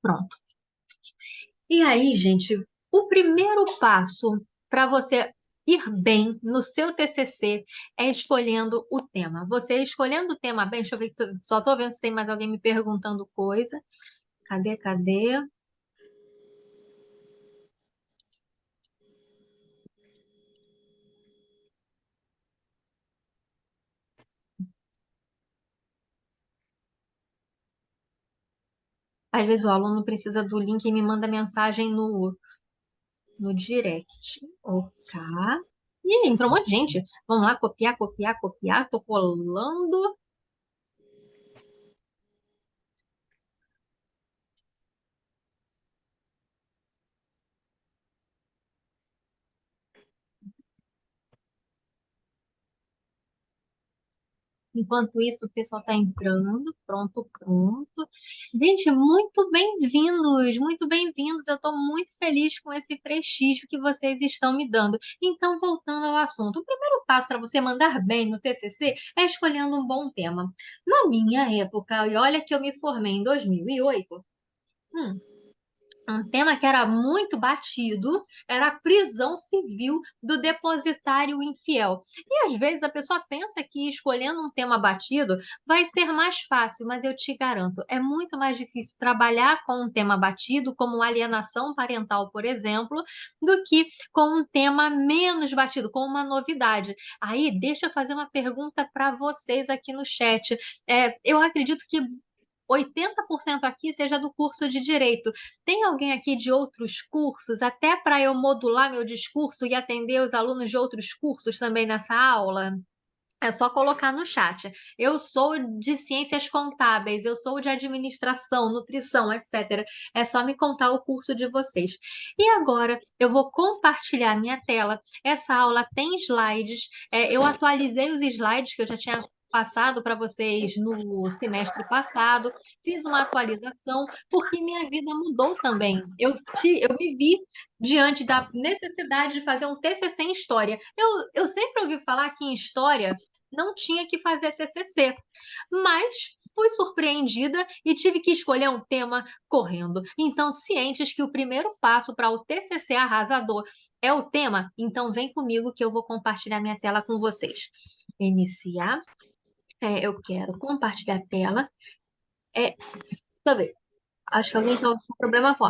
Pronto. E aí, gente, o primeiro passo para você ir bem no seu TCC é escolhendo o tema. Você escolhendo o tema bem, deixa eu ver, só estou vendo se tem mais alguém me perguntando coisa. Cadê? Às vezes o aluno precisa do link e me manda mensagem no direct. Ok. E entrou um monte de gente. Vamos lá, copiar. Tô colando. Enquanto isso, o pessoal está entrando. Pronto. Gente, muito bem-vindos. Eu estou muito feliz com esse prestígio que vocês estão me dando. Então, voltando ao assunto, o primeiro passo para você mandar bem no TCC é escolhendo um bom tema. Na minha época, e olha que eu me formei em 2008. Um tema que era muito batido era a prisão civil do depositário infiel. E às vezes a pessoa pensa que escolhendo um tema batido vai ser mais fácil, mas eu te garanto, é muito mais difícil trabalhar com um tema batido, como alienação parental, por exemplo, do que com um tema menos batido, com uma novidade. Aí, deixa eu fazer uma pergunta para vocês aqui no chat. Eu acredito que 80% aqui seja do curso de direito. Tem alguém aqui de outros cursos, até para eu modular meu discurso e atender os alunos de outros cursos também nessa aula? É só colocar no chat. Eu sou de ciências contábeis, eu sou de administração, nutrição, etc. É só me contar o curso de vocês. E agora eu vou compartilhar minha tela. Essa aula tem slides. Eu atualizei os slides que eu já tinha passado para vocês no semestre passado. Fiz uma atualização porque minha vida mudou também. Eu me vi diante da necessidade de fazer um TCC em história. Eu sempre ouvi falar que em história não tinha que fazer TCC, mas fui surpreendida e tive que escolher um tema correndo. Então, cientes que o primeiro passo para o TCC arrasador é o tema, então vem comigo que eu vou compartilhar minha tela com vocês. Iniciar. Eu quero compartilhar a tela. Deixa eu ver. Acho que alguém está com problema com.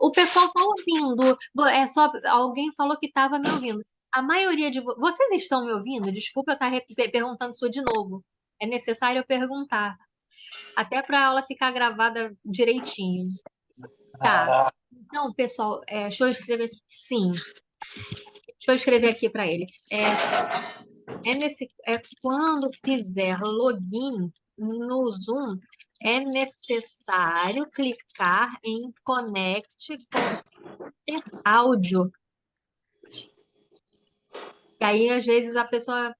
O pessoal está ouvindo. É só alguém falou que estava me ouvindo. A maioria de vocês estão me ouvindo? Desculpa eu estar perguntando isso de novo. É necessário eu perguntar, até para a aula ficar gravada direitinho. Tá. Então, pessoal, deixa eu escrever aqui. Sim. Deixa eu escrever aqui para ele. Quando fizer login no Zoom, é necessário clicar em Connect com áudio. E aí, às vezes, a pessoa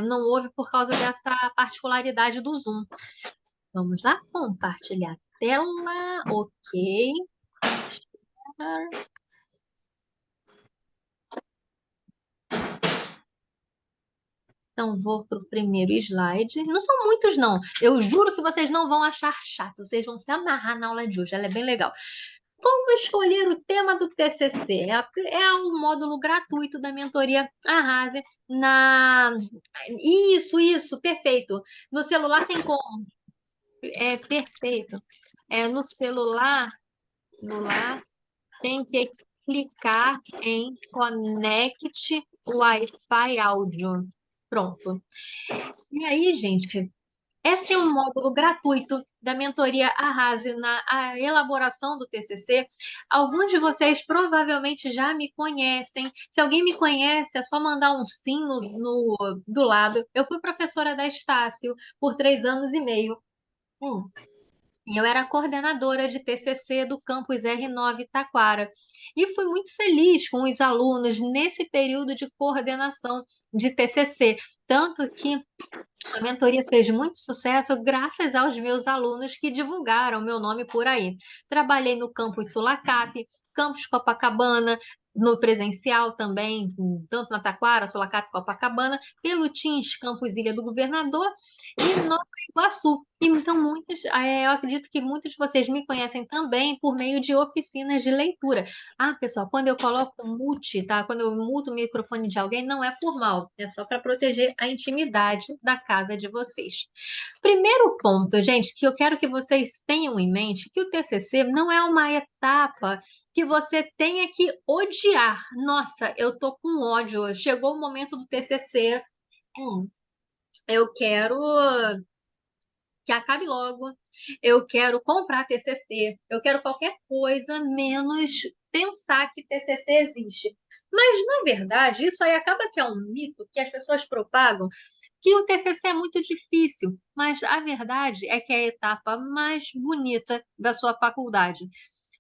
não ouve por causa dessa particularidade do Zoom. Vamos lá, compartilhar a tela. Ok. Então, vou para o primeiro slide. Não são muitos, não. Eu juro que vocês não vão achar chato. Vocês vão se amarrar na aula de hoje. Ela é bem legal. Como escolher o tema do TCC? É um módulo gratuito da mentoria Arrase na... Isso, perfeito. No celular tem como? É perfeito. No celular tem que clicar em Connect Wi-Fi Áudio. Pronto. E aí, gente, esse é um módulo gratuito da mentoria Arrase na elaboração do TCC. Alguns de vocês provavelmente já me conhecem. Se alguém me conhece, é só mandar um sim do lado. Eu fui professora da Estácio por 3 anos e meio. E eu era coordenadora de TCC do campus R9 Taquara. E fui muito feliz com os alunos nesse período de coordenação de TCC. Tanto que a mentoria fez muito sucesso graças aos meus alunos que divulgaram meu nome por aí. Trabalhei no campus Sulacap, campus Copacabana, no presencial também, tanto na Taquara, Sulacap e Copacabana, pelo Teams Campus Ilha do Governador e Nova Iguaçu. Então, eu acredito que muitos de vocês me conhecem também por meio de oficinas de leitura. Ah, pessoal, quando eu coloco mute, tá? Quando eu muto o microfone de alguém, não é por mal, é só para proteger a intimidade da casa de vocês. Primeiro ponto, gente, que eu quero que vocês tenham em mente, que o TCC não é uma etapa que você tenha que odiar. Nossa, eu tô com ódio. Chegou o momento do TCC. Eu quero que acabe logo, eu quero comprar TCC, eu quero qualquer coisa menos pensar que TCC existe. Mas, na verdade, isso aí acaba que é um mito que as pessoas propagam, que o TCC é muito difícil, mas a verdade é que é a etapa mais bonita da sua faculdade.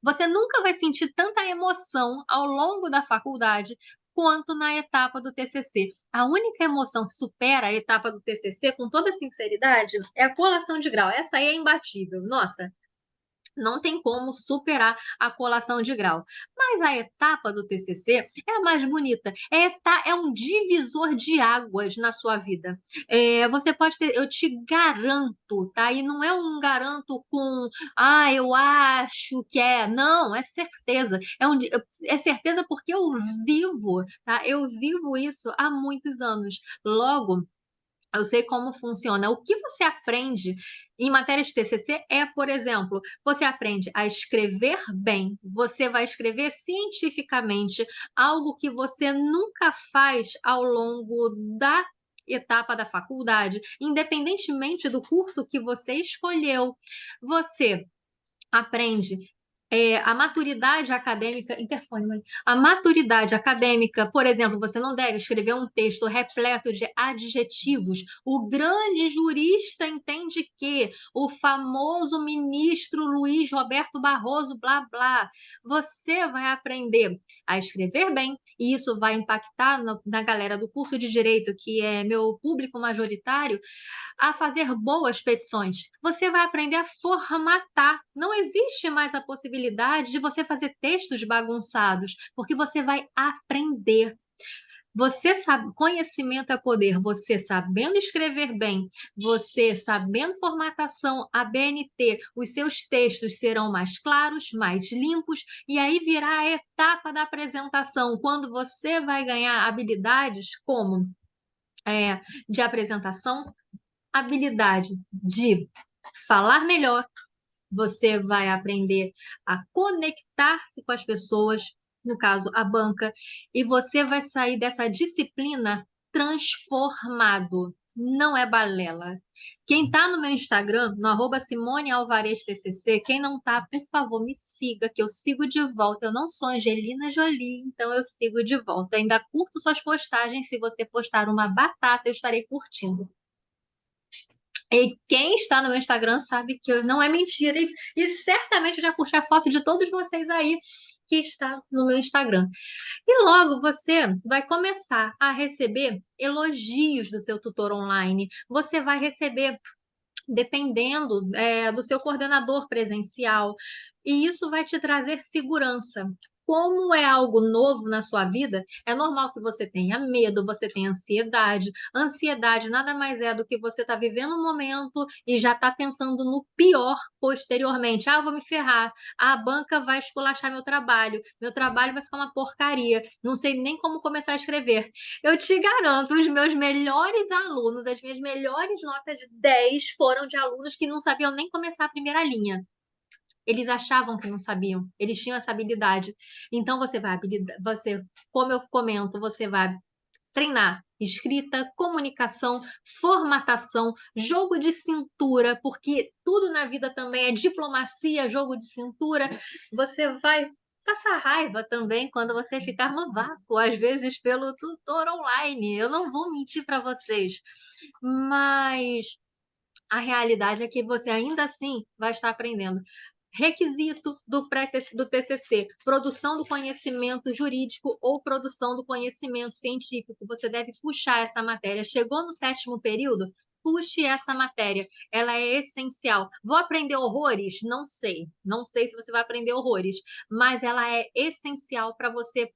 Você nunca vai sentir tanta emoção ao longo da faculdade quanto na etapa do TCC. A única emoção que supera a etapa do TCC, com toda sinceridade, é a colação de grau. Essa aí é imbatível. Nossa, não tem como superar a colação de grau. Mas a etapa do TCC é a mais bonita. É um divisor de águas na sua vida. Você pode ter, eu te garanto, tá? E não é um garanto com, eu acho que é. Não, é certeza. É certeza porque eu vivo, tá? Eu vivo isso há muitos anos. Logo, eu sei como funciona. O que você aprende em matéria de TCC é, por exemplo, você aprende a escrever bem, você vai escrever cientificamente, algo que você nunca faz ao longo da etapa da faculdade, independentemente do curso que você escolheu. Você aprende a maturidade acadêmica, interfone, mãe. A maturidade acadêmica, por exemplo, você não deve escrever um texto repleto de adjetivos. O grande jurista entende que o famoso ministro Luiz Roberto Barroso, blá, blá. Você vai aprender a escrever bem, e isso vai impactar na galera do curso de Direito, que é meu público majoritário, a fazer boas petições. Você vai aprender a formatar. Não existe mais a possibilidade de você fazer textos bagunçados, porque você vai aprender. Você sabe, conhecimento é poder. Você sabendo escrever bem, você sabendo formatação, a BNT, os seus textos serão mais claros, mais limpos, e aí virá a etapa da apresentação, quando você vai ganhar habilidades como de apresentação, habilidade de falar melhor, você vai aprender a conectar-se com as pessoas, no caso, a banca, e você vai sair dessa disciplina transformado. Não é balela. Quem está no meu Instagram, no @SimoneAlvarezTCC, quem não tá, por favor, me siga, que eu sigo de volta. Eu não sou Angelina Jolie, então eu sigo de volta. Ainda curto suas postagens. Se você postar uma batata, eu estarei curtindo. E quem está no meu Instagram sabe que não é mentira. E certamente eu já curti a foto de todos vocês aí que está no meu Instagram. E logo você vai começar a receber elogios do seu tutor online. Você vai receber dependendo do seu coordenador presencial, e isso vai te trazer segurança. Como é algo novo na sua vida, é normal que você tenha medo, você tenha ansiedade. Ansiedade nada mais é do que você está vivendo um momento e já está pensando no pior posteriormente. Eu vou me ferrar, a banca vai esculachar meu trabalho vai ficar uma porcaria, não sei nem como começar a escrever. Eu te garanto, os meus melhores alunos, as minhas melhores notas de 10 foram de alunos que não sabiam nem começar a primeira linha. Eles achavam que não sabiam, eles tinham essa habilidade. Então você, como eu comento, você vai treinar escrita, comunicação, formatação, jogo de cintura, porque tudo na vida também é diplomacia, jogo de cintura. Você vai passar raiva também quando você ficar no vácuo, às vezes pelo tutor online. Eu não vou mentir para vocês, mas a realidade é que você ainda assim vai estar aprendendo. Requisito do TCC: produção do conhecimento jurídico ou produção do conhecimento científico. Você deve puxar essa matéria. Chegou no sétimo período? puxe essa matéria, ela é essencial. Vou aprender horrores? Não sei, não sei se você vai aprender horrores, mas ela é essencial para você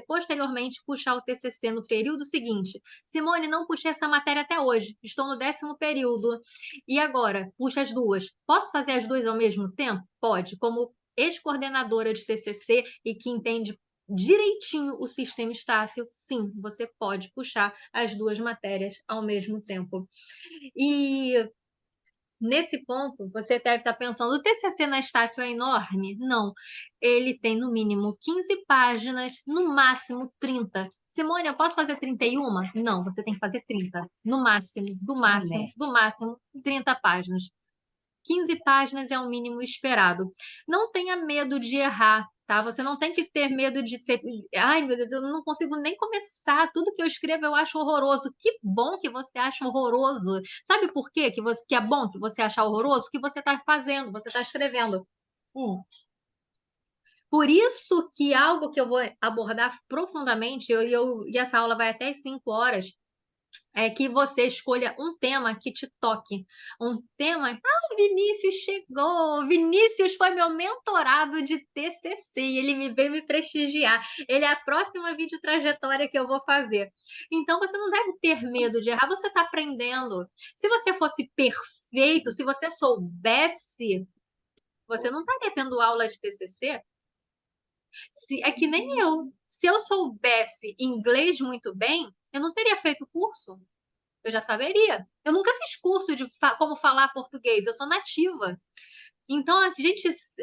posteriormente puxar o TCC no período seguinte. Simone, não puxei essa matéria até hoje, estou no 10º período. E agora? Puxa as duas. Posso fazer as duas ao mesmo tempo? Pode, como ex-coordenadora de TCC e que entende direitinho o sistema Estácio, sim, você pode puxar as duas matérias ao mesmo tempo. E nesse ponto, você deve estar pensando, o TCC na Estácio é enorme? Não, ele tem no mínimo 15 páginas, no máximo 30. Simone, eu posso fazer 31? Não, você tem que fazer 30. No máximo, do máximo, do máximo, 30 páginas. 15 páginas é o mínimo esperado. Não tenha medo de errar, tá? Você não tem que ter medo de ser. Ai, meu Deus, eu não consigo nem começar. Tudo que eu escrevo eu acho horroroso. Que bom que você acha horroroso. Sabe por quê que é bom que você achar horroroso? O que você está fazendo, você está escrevendo. Por isso que algo que eu vou abordar profundamente, e essa aula vai até as 5 horas, é que você escolha um tema que te toque. Um tema. Ah, o Vinícius chegou! Vinícius foi meu mentorado de TCC e ele me veio me prestigiar. Ele é a próxima videotrajetória que eu vou fazer. Então você não deve ter medo de errar, você está aprendendo. Se você fosse perfeito, se você soubesse, você não estaria tendo aula de TCC. É que nem eu. Se eu soubesse inglês muito bem, eu não teria feito curso. Eu já saberia. Eu nunca fiz curso de como falar português, eu sou nativa. Então,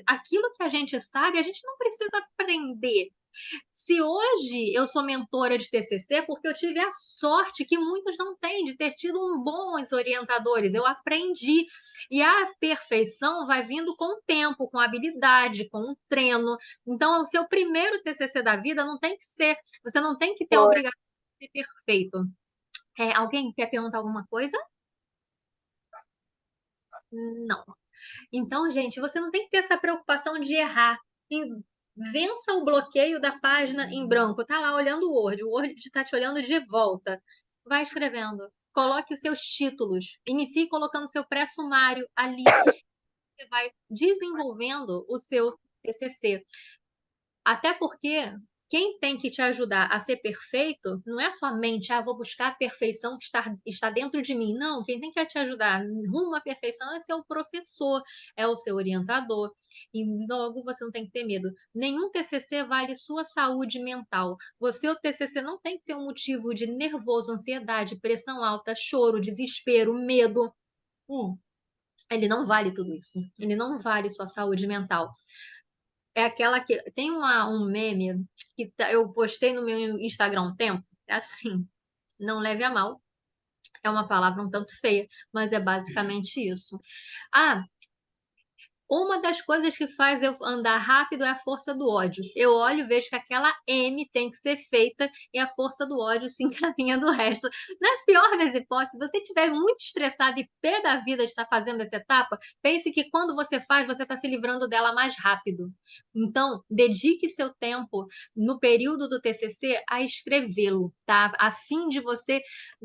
aquilo que a gente sabe, a gente não precisa aprender. Se hoje eu sou mentora de TCC, é porque eu tive a sorte que muitos não têm, de ter tido bons orientadores. Eu aprendi. E a perfeição vai vindo com o tempo, com a habilidade, com o treino. Então, o seu primeiro TCC da vida não tem que ser, você não tem que ter a obrigação de ser perfeito. Alguém quer perguntar alguma coisa? Não. Então, gente, você não tem que ter essa preocupação de errar. Vença o bloqueio da página em branco. Tá lá olhando o Word está te olhando de volta. Vai escrevendo. Coloque os seus títulos. Inicie colocando seu pré-sumário ali. Você vai desenvolvendo o seu TCC. Até porque quem tem que te ajudar a ser perfeito não é somente, vou buscar a perfeição que está dentro de mim. Não, quem tem que te ajudar rumo à perfeição é seu professor, é o seu orientador. E logo você não tem que ter medo. Nenhum TCC vale sua saúde mental. O TCC não tem que ser um motivo de nervoso, ansiedade, pressão alta, choro, desespero, medo. Ele não vale tudo isso. Ele não vale sua saúde mental. É aquela que. Tem um meme que eu postei no meu Instagram um tempo. É assim, não leve a mal. É uma palavra um tanto feia, mas é basicamente isso. Ah, uma das coisas que faz eu andar rápido é a força do ódio. Eu olho e vejo que aquela M tem que ser feita e a força do ódio se encaminha do resto. Na pior das hipóteses, se você estiver muito estressado e pé da vida de estar fazendo essa etapa, pense que quando você faz, você está se livrando dela mais rápido. Então, dedique seu tempo no período do TCC a escrevê-lo, tá? A fim de você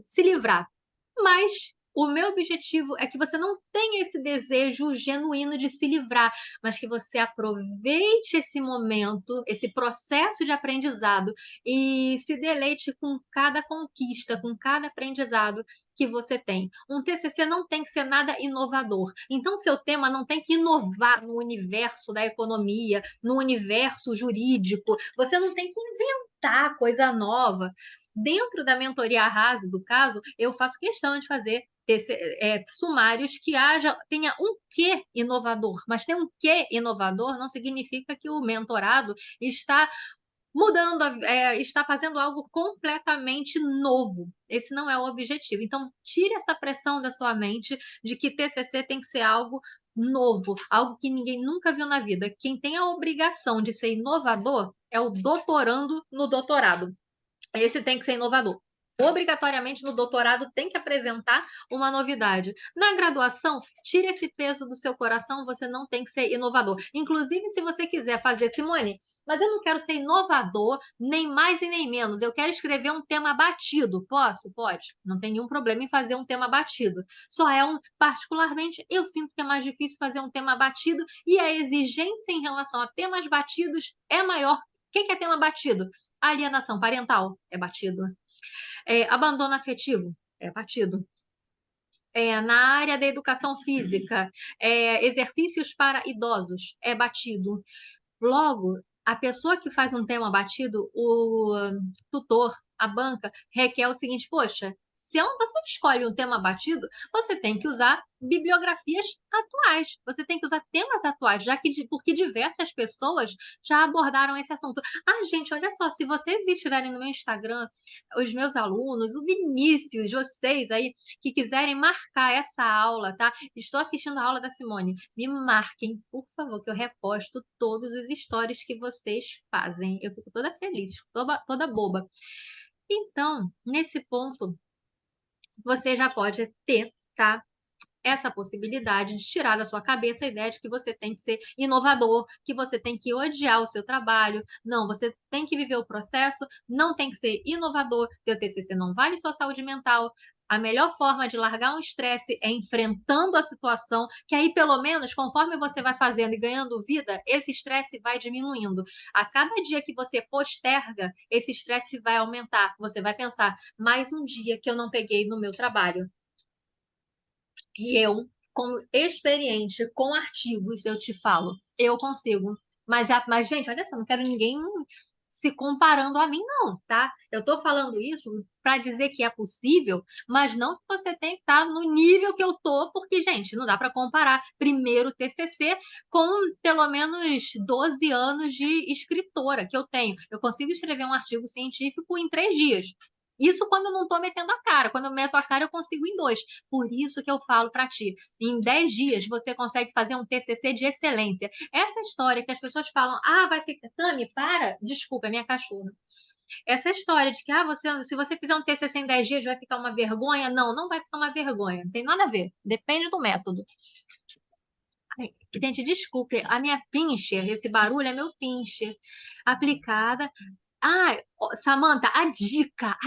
se livrar. Mas o meu objetivo é que você não tenha esse desejo genuíno de se livrar, mas que você aproveite esse momento, esse processo de aprendizado e se deleite com cada conquista, com cada aprendizado que você tem. Um TCC não tem que ser nada inovador. Então, seu tema não tem que inovar no universo da economia, no universo jurídico. Você não tem que inventar coisa nova. Dentro da mentoria Arrase, do caso, eu faço questão de fazer sumários que tenha um quê inovador, mas ter um quê inovador não significa que o mentorado está mudando, está fazendo algo completamente novo. Esse não é o objetivo. Então, tire essa pressão da sua mente de que TCC tem que ser algo novo, algo que ninguém nunca viu na vida. Quem tem a obrigação de ser inovador é o doutorando no doutorado. Esse tem que ser inovador. Obrigatoriamente no doutorado tem que apresentar uma novidade. Na graduação, tira esse peso do seu coração, você não tem que ser inovador. Inclusive, se você quiser fazer, Simone, mas eu não quero ser inovador, nem mais e nem menos. Eu quero escrever um tema batido. Posso? Pode. Não tem nenhum problema em fazer um tema batido. Só é particularmente, eu sinto que é mais difícil fazer um tema batido e a exigência em relação a temas batidos é maior. O que é tema batido? Alienação parental é batido. Abandono afetivo é batido. Na área da educação física, exercícios para idosos é batido. Logo, a pessoa que faz um tema batido, o tutor, a banca, requer o seguinte: poxa, se você escolhe um tema batido, você tem que usar bibliografias atuais, você tem que usar temas atuais, porque diversas pessoas já abordaram esse assunto. Ah, gente, olha só, se vocês estiverem no meu Instagram, os meus alunos, o Vinícius, vocês aí, que quiserem marcar essa aula, tá? Estou assistindo a aula da Simone, me marquem, por favor, que eu reposto todos os stories que vocês fazem. Eu fico toda feliz, toda boba. Então, nesse ponto, você já pode ter, tá? Essa possibilidade de tirar da sua cabeça a ideia de que você tem que ser inovador, que você tem que odiar o seu trabalho. Não, você tem que viver o processo, não tem que ser inovador, teu TCC não vale sua saúde mental. A melhor forma de largar um estresse é enfrentando a situação, que aí, pelo menos, conforme você vai fazendo e ganhando vida, esse estresse vai diminuindo. A cada dia que você posterga, esse estresse vai aumentar. Você vai pensar, mais um dia que eu não peguei no meu trabalho. E eu, como experiente com artigos, eu te falo, eu consigo. Mas, gente, olha só, não quero ninguém se comparando a mim, não, tá? Eu tô falando isso para dizer que é possível, mas não que você tem que estar no nível que eu tô, porque, gente, não dá para comparar primeiro o TCC com pelo menos 12 anos de escritora que eu tenho. Eu consigo escrever um artigo científico em 3 dias. Isso quando eu não estou metendo a cara. Quando eu meto a cara, eu consigo em 2. Por isso que eu falo para ti, em 10 dias você consegue fazer um TCC de excelência. Essa história que as pessoas falam, vai ficar, Tami, para, desculpa, é minha cachorra. Essa história de que se você fizer um TCC em 10 dias vai ficar uma vergonha, não, não vai ficar uma vergonha, não tem nada a ver, depende do método. Ai, gente, desculpe, a minha pincher, esse barulho é meu pincher, aplicada. Samantha, a dica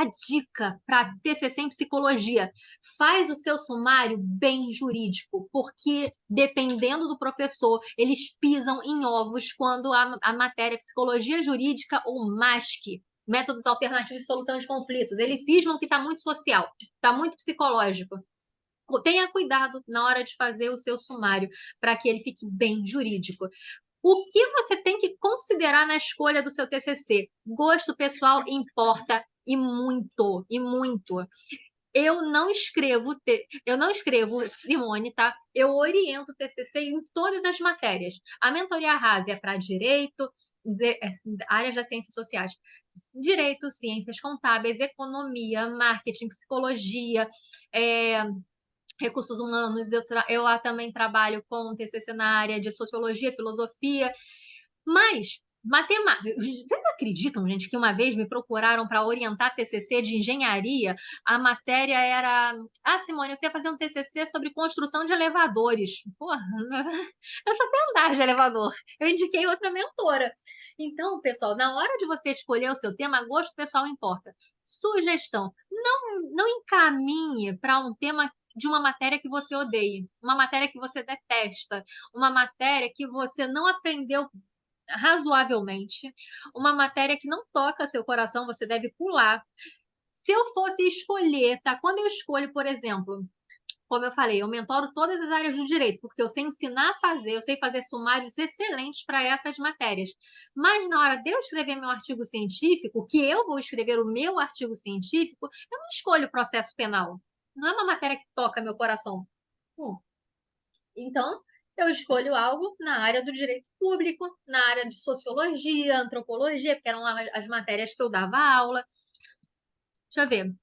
para TCC em psicologia. Faz o seu sumário bem jurídico, porque dependendo do professor, eles pisam em ovos quando a matéria é psicologia jurídica ou MASC, métodos alternativos de solução de conflitos. Eles cismam que está muito social, está muito psicológico. Tenha cuidado na hora de fazer o seu sumário, para que ele fique bem jurídico. O que você tem que considerar na escolha do seu TCC? Gosto pessoal importa e muito, e muito. Eu não escrevo, Simone, tá? Eu oriento o TCC em todas as matérias. A mentoria Rase é para direito, áreas das ciências sociais, direito, ciências contábeis, economia, marketing, psicologia, recursos humanos. Eu lá também trabalho com TCC na área de sociologia, filosofia, mas matemática. Vocês acreditam, gente, que uma vez me procuraram para orientar TCC de engenharia? A matéria era: Simone, eu queria fazer um TCC sobre construção de elevadores. Porra, eu só sei andar de elevador. Eu indiquei outra mentora. Então, pessoal, na hora de você escolher o seu tema, gosto pessoal importa. Sugestão: não encaminhe para um tema de uma matéria que você odeie, uma matéria que você detesta, uma matéria que você não aprendeu razoavelmente, uma matéria que não toca seu coração, você deve pular. Se eu fosse escolher, tá? Quando eu escolho, por exemplo, como eu falei, eu mentoro todas as áreas do direito, porque eu sei ensinar a fazer, eu sei fazer sumários excelentes para essas matérias. Mas na hora de eu escrever meu artigo científico, que eu vou escrever o meu artigo científico, eu não escolho processo penal. Não é uma matéria que toca meu coração. Então, eu escolho algo na área do direito público, na área de sociologia, antropologia, porque eram lá as matérias que eu dava aula. Deixa eu ver.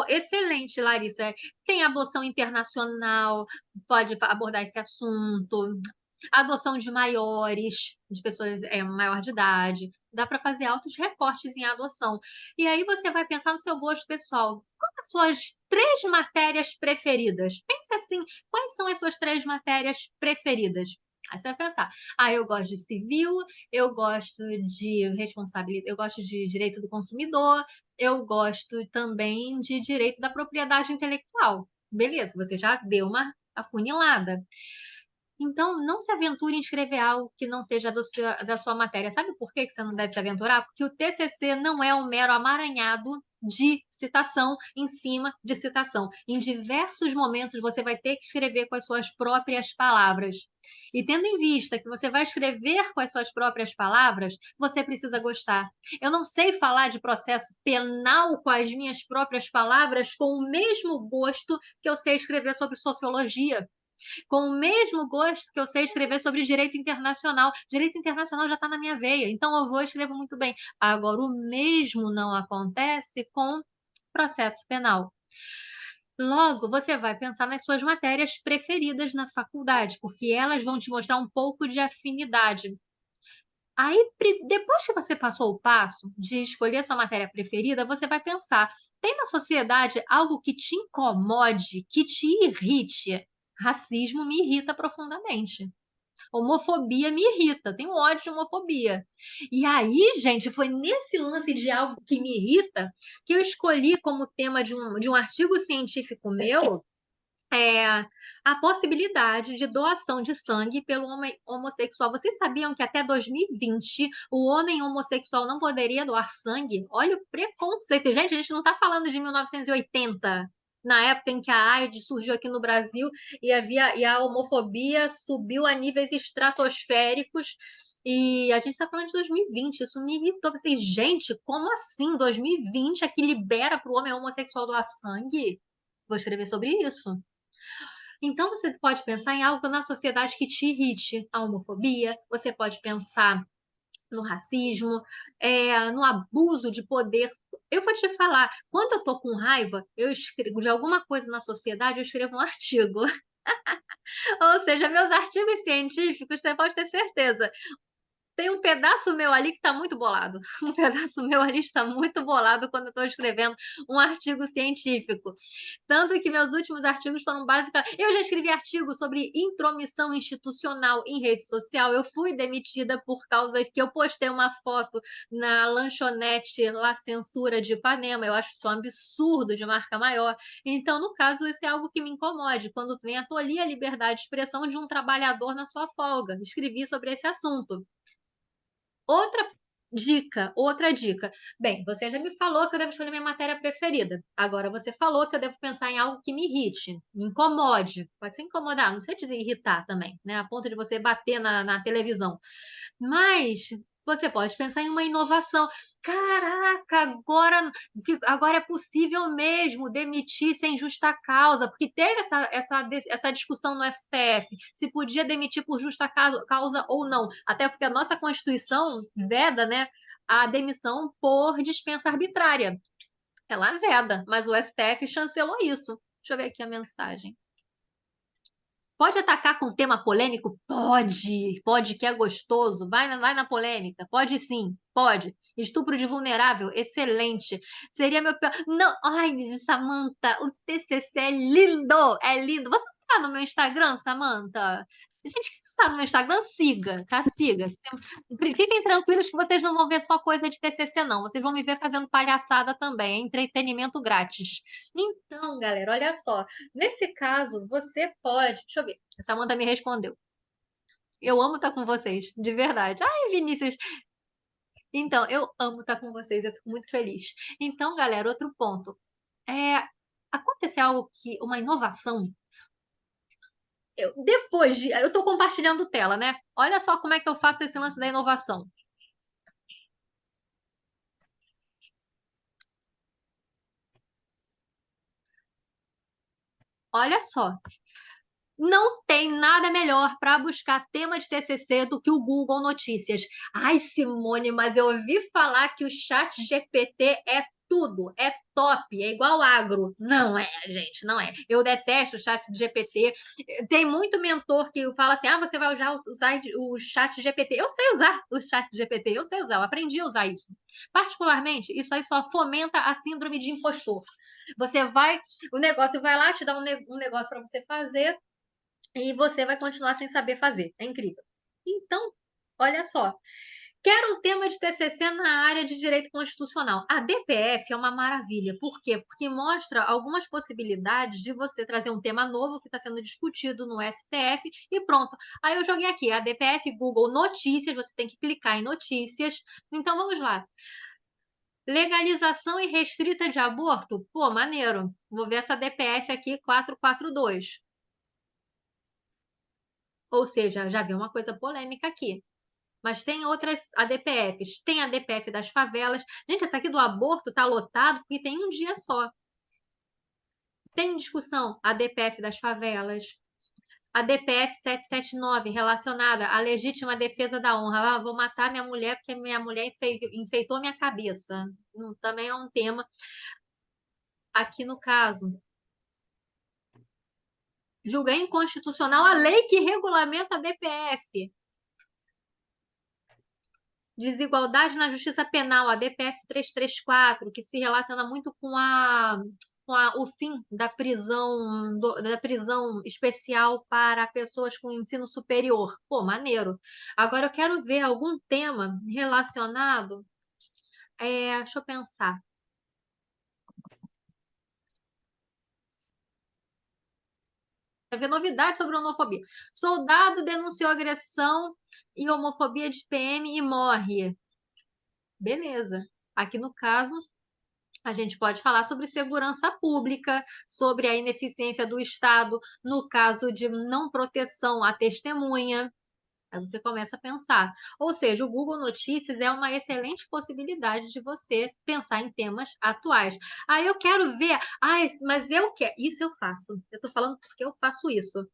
Excelente, Larissa. Tem adoção internacional, pode abordar esse assunto. adoção de maiores, de pessoas maior de idade. Dá para fazer altos recortes em adoção. E aí você vai pensar no seu gosto pessoal. Quais as suas três matérias preferidas? Pense assim, quais são as suas três matérias preferidas? Aí você vai pensar, eu gosto de civil, eu gosto de responsabilidade, eu gosto de direito do consumidor, eu gosto também de direito da propriedade intelectual. Beleza, você já deu uma afunilada. Então, não se aventure em escrever algo que não seja da sua matéria. Sabe por que que você não deve se aventurar? Porque o TCC não é um mero amaranhado de citação em cima de citação. Em diversos momentos, você vai ter que escrever com as suas próprias palavras. E tendo em vista que você vai escrever com as suas próprias palavras, você precisa gostar. Eu não sei falar de processo penal com as minhas próprias palavras com o mesmo gosto que eu sei escrever sobre sociologia, com o mesmo gosto que eu sei escrever sobre direito internacional. Direito internacional já está na minha veia, então eu vou e escrevo muito bem. Agora, o mesmo não acontece com processo penal. Logo, você vai pensar nas suas matérias preferidas na faculdade, porque elas vão te mostrar um pouco de afinidade. Aí, depois que você passou o passo de escolher sua matéria preferida, você vai pensar: tem na sociedade algo que te incomode, que te irrite? Racismo me irrita profundamente. Homofobia me irrita, tenho ódio de homofobia. E aí, gente, foi nesse lance de algo que me irrita que eu escolhi como tema de um artigo científico meu é, a possibilidade de doação de sangue pelo homem homossexual. Vocês sabiam que até 2020 o homem homossexual não poderia doar sangue? Olha o preconceito. Gente, a gente não está falando de 1980, na época em que a AIDS surgiu aqui no Brasil e a homofobia subiu a níveis estratosféricos. E a gente está falando de 2020, isso me irritou. Eu pensei, gente, como assim? 2020 é que libera para o homem homossexual doar sangue? Vou escrever sobre isso. Então, você pode pensar em algo na sociedade que te irrite, a homofobia, você pode pensar no racismo, no abuso de poder. Eu vou te falar, quando eu tô com raiva, eu escrevo de alguma coisa na sociedade, eu escrevo um artigo. Ou seja, meus artigos científicos, você pode ter certeza, tem um pedaço meu ali que está muito bolado. Um pedaço meu ali está muito bolado quando eu estou escrevendo um artigo científico. Tanto que meus últimos artigos foram basicamente. Eu já escrevi artigos sobre intromissão institucional em rede social. Eu fui demitida por causa que eu postei uma foto na lanchonete La Censura de Ipanema. Eu acho isso um absurdo de marca maior. Então, no caso, esse é algo que me incomode, quando vem a tolir a liberdade de expressão de um trabalhador na sua folga. Escrevi sobre esse assunto. Outra dica. Bem, você já me falou que eu devo escolher minha matéria preferida. Agora você falou que eu devo pensar em algo que me irrite, me incomode. Pode ser incomodar, não sei te irritar também, né? A ponto de você bater na televisão. Mas você pode pensar em uma inovação. Caraca, agora é possível mesmo demitir sem justa causa, porque teve essa discussão no STF, se podia demitir por justa causa ou não. Até porque a nossa Constituição veda, né, a demissão por dispensa arbitrária. Ela veda, mas o STF chancelou isso. Deixa eu ver aqui a mensagem. Pode atacar com tema polêmico? Pode, que é gostoso. Vai na polêmica. Pode sim, pode. Estupro de vulnerável? Excelente. Seria meu pior. Não, ai, Samantha, o TCC é lindo, é lindo. Você tá no meu Instagram, Samantha? Gente, que tá no meu Instagram, siga, tá? Siga. Fiquem tranquilos que vocês não vão ver só coisa de TCC, não. Vocês vão me ver fazendo palhaçada também. É entretenimento grátis. Então, galera, olha só. Nesse caso, você pode. Deixa eu ver. A Samantha me respondeu. Eu amo estar com vocês, de verdade. Ai, Vinícius. Então, eu amo estar com vocês, eu fico muito feliz. Então, galera, outro ponto. É, aconteceu algo que, uma inovação. Eu estou compartilhando tela, né? Olha só como é que eu faço esse lance da inovação. Olha só. Não tem nada melhor para buscar tema de TCC do que o Google Notícias? Ai, Simone, mas eu ouvi falar que o chat GPT é tudo, é top, é igual agro. Não é, gente, não é. Eu detesto o chat GPT. Tem muito mentor que fala assim: ah, você vai usar o chat GPT. Eu sei usar o chat GPT, eu sei usar, eu aprendi a usar isso. Particularmente, isso aí só fomenta a síndrome de impostor. Você vai, o negócio vai lá, te dá um negócio para você fazer e você vai continuar sem saber fazer. É incrível. Então, olha só. Quero um tema de TCC na área de direito constitucional. A DPF é uma maravilha. Por quê? Porque mostra algumas possibilidades de você trazer um tema novo que está sendo discutido no STF e pronto. Aí eu joguei aqui, a DPF Google Notícias, você tem que clicar em Notícias. Então vamos lá. Legalização irrestrita de aborto? Pô, maneiro. Vou ver essa DPF aqui 442. Ou seja, já vi uma coisa polêmica aqui. Mas tem outras ADPFs. Tem a DPF das favelas. Gente, essa aqui do aborto tá lotado porque tem um dia só. Tem discussão a DPF das favelas. A DPF 779, relacionada à legítima defesa da honra. Ah, vou matar minha mulher porque minha mulher enfeitou minha cabeça. Também é um tema aqui no caso. Julga inconstitucional a lei que regulamenta a DPF. Desigualdade na Justiça Penal, a DPF 334, que se relaciona muito o fim da prisão, da prisão especial para pessoas com ensino superior. Pô, maneiro. Agora eu quero ver algum tema relacionado. Deixa eu pensar. Quer ver novidade sobre homofobia. Soldado denunciou agressão e homofobia de PM e morre. Beleza. Aqui no caso, a gente pode falar sobre segurança pública, sobre a ineficiência do Estado no caso de não proteção à testemunha. Aí você começa a pensar. Ou seja, o Google Notícias é uma excelente possibilidade de você pensar em temas atuais. Aí eu quero ver, mas eu quero, isso eu faço. Eu estou falando porque eu faço isso.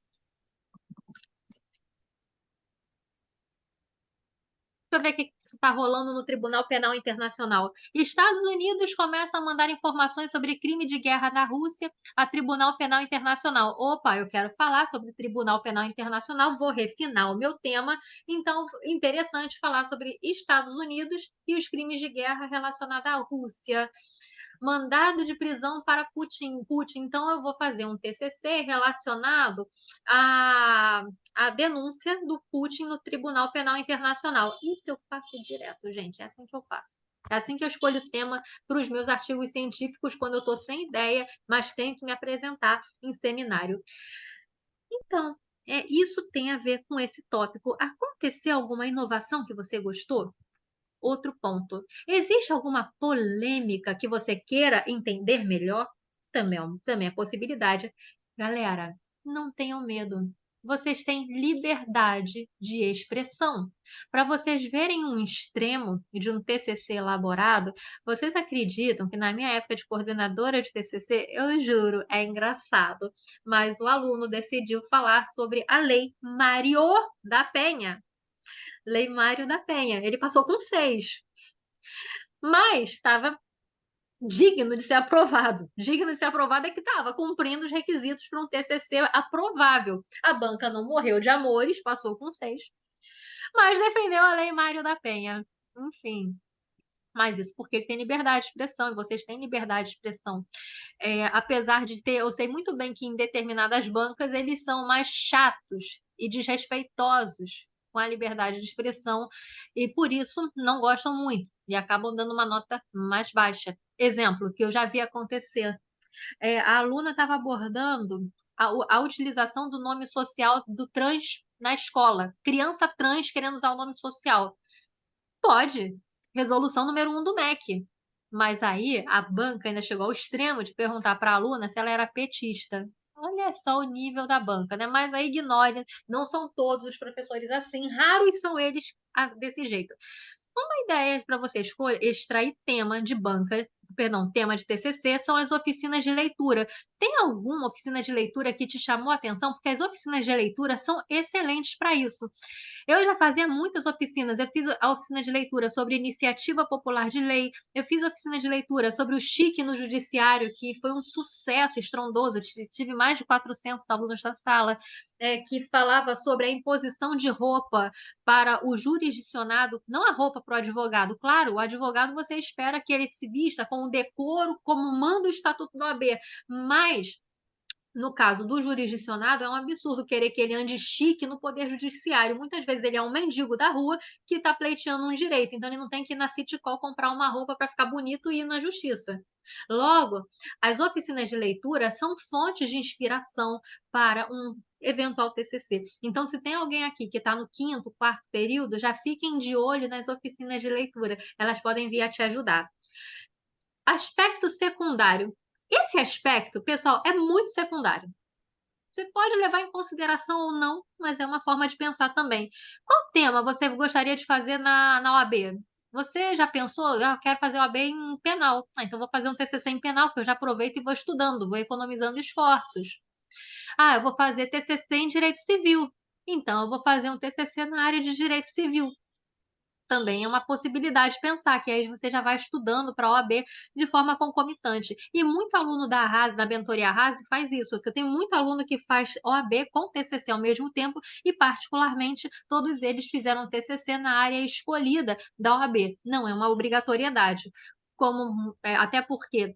Deixa eu ver o que está rolando no Tribunal Penal Internacional. Estados Unidos começa a mandar informações sobre crime de guerra da Rússia a Tribunal Penal Internacional. Opa, eu quero falar sobre o Tribunal Penal Internacional, vou refinar o meu tema. Então, interessante falar sobre Estados Unidos e os crimes de guerra relacionados à Rússia. Mandado de prisão para Putin. Então, eu vou fazer um TCC relacionado a denúncia do Putin no Tribunal Penal Internacional. Isso eu faço direto, gente. É assim que eu faço. É assim que eu escolho o tema para os meus artigos científicos quando eu estou sem ideia, mas tenho que me apresentar em seminário. Então, isso tem a ver com esse tópico. Aconteceu alguma inovação que você gostou? Outro ponto. Existe alguma polêmica que você queira entender melhor? Também é possibilidade. Galera, não tenham medo. Vocês têm liberdade de expressão. Para vocês verem um extremo de um TCC elaborado, vocês acreditam que na minha época de coordenadora de TCC, eu juro, é engraçado, mas o aluno decidiu falar sobre a Lei Mário da Penha. Lei Mário da Penha. Ele passou com 6, mas estava digno de ser aprovado. Digno de ser aprovado é que estava cumprindo os requisitos para um TCC aprovável. A banca não morreu de amores, passou com 6, mas defendeu a Lei Mário da Penha. Enfim, mas isso porque ele tem liberdade de expressão e vocês têm liberdade de expressão. Apesar de ter, eu sei muito bem que em determinadas bancas eles são mais chatos e desrespeitosos com a liberdade de expressão e por isso não gostam muito e acabam dando uma nota mais baixa. Exemplo que eu já vi acontecer. A aluna estava abordando a utilização do nome social do trans na escola. Criança trans querendo usar o nome social. Pode. Resolução número 1 do MEC. Mas aí a banca ainda chegou ao extremo de perguntar para a aluna se ela era petista. Olha só o nível da banca, né? Mas aí ignore, não são todos os professores assim, raros são eles desse jeito. Uma ideia para você extrair tema de banca perdão, tema de TCC são as oficinas de leitura. Tem alguma oficina de leitura que te chamou a atenção? Porque as oficinas de leitura são excelentes para isso. Eu já fazia muitas oficinas. Eu fiz a oficina de leitura sobre iniciativa popular de lei, eu fiz a oficina de leitura sobre o chique no judiciário, que foi um sucesso estrondoso. Eu tive mais de 400 alunos na sala, que falava sobre a imposição de roupa para o jurisdicionado, não a roupa para o advogado. Claro, o advogado você espera que ele se vista com o decoro, como manda o Estatuto da OAB, mas no caso do jurisdicionado, é um absurdo querer que ele ande chique no poder judiciário. Muitas vezes ele é um mendigo da rua que está pleiteando um direito, então ele não tem que ir na City Call comprar uma roupa para ficar bonito e ir na justiça. Logo, as oficinas de leitura são fontes de inspiração para um eventual TCC. Então, se tem alguém aqui que está no quinto, quarto período, já fiquem de olho nas oficinas de leitura. Elas podem vir a te ajudar. Aspecto secundário. Esse aspecto, pessoal, é muito secundário. Você pode levar em consideração ou não, mas é uma forma de pensar também. Qual tema você gostaria de fazer na OAB? Você já pensou? Ah, eu quero fazer OAB em penal. Ah, então vou fazer um TCC em penal, que eu já aproveito e vou estudando, vou economizando esforços. Ah, eu vou fazer TCC em direito civil. Então, eu vou fazer um TCC na área de direito civil. Também é uma possibilidade de pensar, que aí você já vai estudando para a OAB de forma concomitante. E muito aluno da Arrase, da mentoria Arrase, faz isso, que eu tenho muito aluno que faz OAB com TCC ao mesmo tempo e, particularmente, todos eles fizeram TCC na área escolhida da OAB. Não é uma obrigatoriedade. Até porque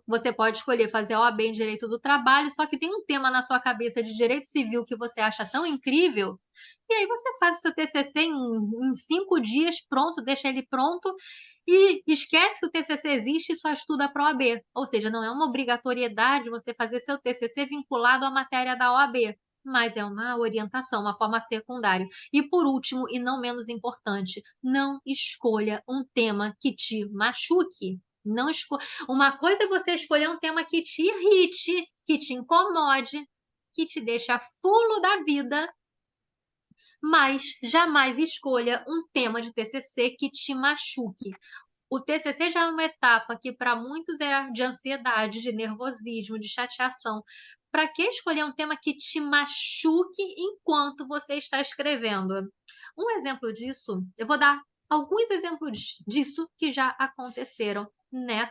você pode escolher fazer a OAB em Direito do Trabalho, só que tem um tema na sua cabeça de Direito Civil que você acha tão incrível, e aí você faz o seu TCC em 5 dias, pronto, deixa ele pronto, e esquece que o TCC existe e só estuda para a OAB. Ou seja, não é uma obrigatoriedade você fazer seu TCC vinculado à matéria da OAB, mas é uma orientação, uma forma secundária. E por último, e não menos importante, não escolha um tema que te machuque. Não esco... Uma coisa é você escolher um tema que te irrite, que te incomode, que te deixa fulo da vida, mas jamais escolha um tema de TCC que te machuque. O TCC já é uma etapa que para muitos é de ansiedade, de nervosismo, de chateação. Para que escolher um tema que te machuque enquanto você está escrevendo? Um exemplo disso, eu vou dar alguns exemplos disso que já aconteceram, né?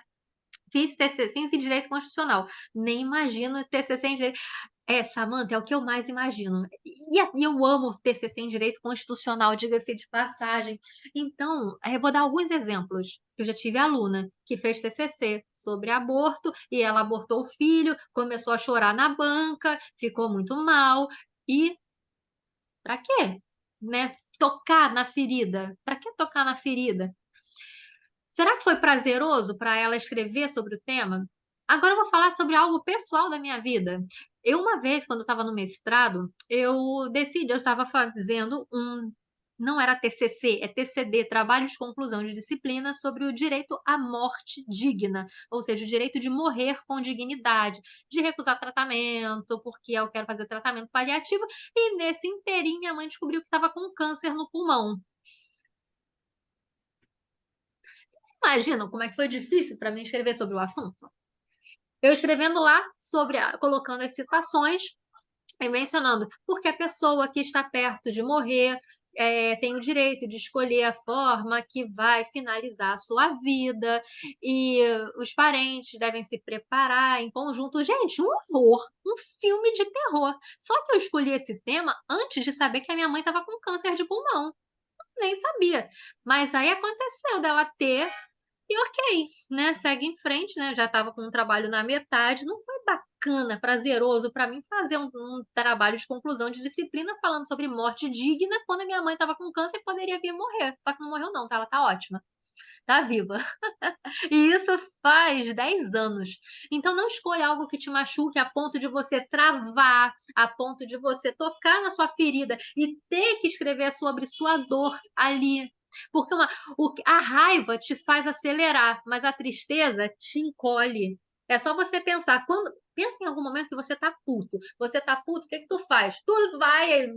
Fiz TCC em Direito Constitucional. Nem imagino TCC em Direito. Samanta, é o que eu mais imagino. E eu amo TCC em Direito Constitucional, diga-se de passagem. Então, eu vou dar alguns exemplos. Eu já tive aluna que fez TCC sobre aborto e ela abortou o filho, começou a chorar na banca, ficou muito mal. E para quê? Né? Tocar na ferida. Para que tocar na ferida? Será que foi prazeroso para ela escrever sobre o tema? Agora eu vou falar sobre algo pessoal da minha vida. Eu, uma vez, quando eu estava no mestrado, eu estava fazendo não era TCC, é TCD, Trabalho de Conclusão de Disciplina, sobre o direito à morte digna, ou seja, o direito de morrer com dignidade, de recusar tratamento, porque eu quero fazer tratamento paliativo, e nesse inteirinho minha mãe descobriu que estava com câncer no pulmão. Imaginam como é que foi difícil para mim escrever sobre o assunto? Eu escrevendo lá sobre, colocando as citações e mencionando porque a pessoa que está perto de morrer tem o direito de escolher a forma que vai finalizar a sua vida e os parentes devem se preparar em conjunto. Gente, um horror, um filme de terror. Só que eu escolhi esse tema antes de saber que a minha mãe estava com câncer de pulmão. Nem sabia. Mas aí aconteceu dela ter e ok, né? Segue em frente, né? Já estava com um trabalho na metade, não foi bacana, prazeroso para mim fazer um trabalho de conclusão de disciplina falando sobre morte digna quando a minha mãe estava com câncer e poderia vir morrer. Só que não morreu, não, tá? Ela tá ótima, tá viva. E isso faz 10 anos. Então não escolha algo que te machuque a ponto de você travar, a ponto de você tocar na sua ferida e ter que escrever sobre sua dor ali. Porque a raiva te faz acelerar, mas a tristeza te encolhe. É só você pensar. Pensa em algum momento que você tá puto. Você tá puto, o que que tu faz? Tu vai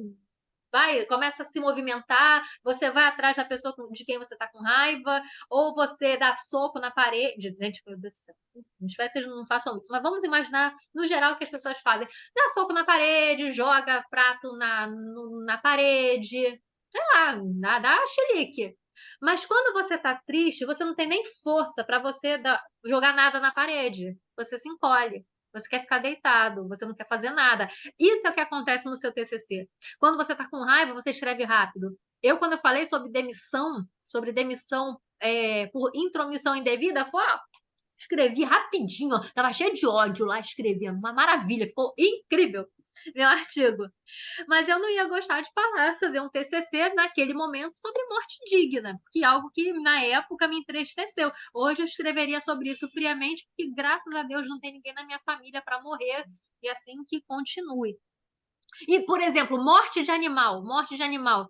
começa a se movimentar, você vai atrás da pessoa de quem você está com raiva, ou você dá soco na parede. Gente, meu Deus do céu. Espero que vocês não façam isso, mas vamos imaginar, no geral, o que as pessoas fazem. Dá soco na parede, joga prato na parede, sei lá, dá chilique. Mas quando você tá triste, você não tem nem força para você jogar nada na parede. Você se encolhe. Você quer ficar deitado, você não quer fazer nada. Isso é o que acontece no seu TCC. Quando você está com raiva, você escreve rápido. Quando eu falei sobre demissão por intromissão indevida, foi, ó, escrevi rapidinho, ó, tava cheio de ódio lá, escrevi, uma maravilha, ficou incrível meu artigo. Mas eu não ia gostar de fazer um TCC naquele momento sobre morte digna, que é algo que na época me entristeceu. Hoje eu escreveria sobre isso friamente, porque graças a Deus não tem ninguém na minha família para morrer, e assim que continue. E, por exemplo, morte de animal.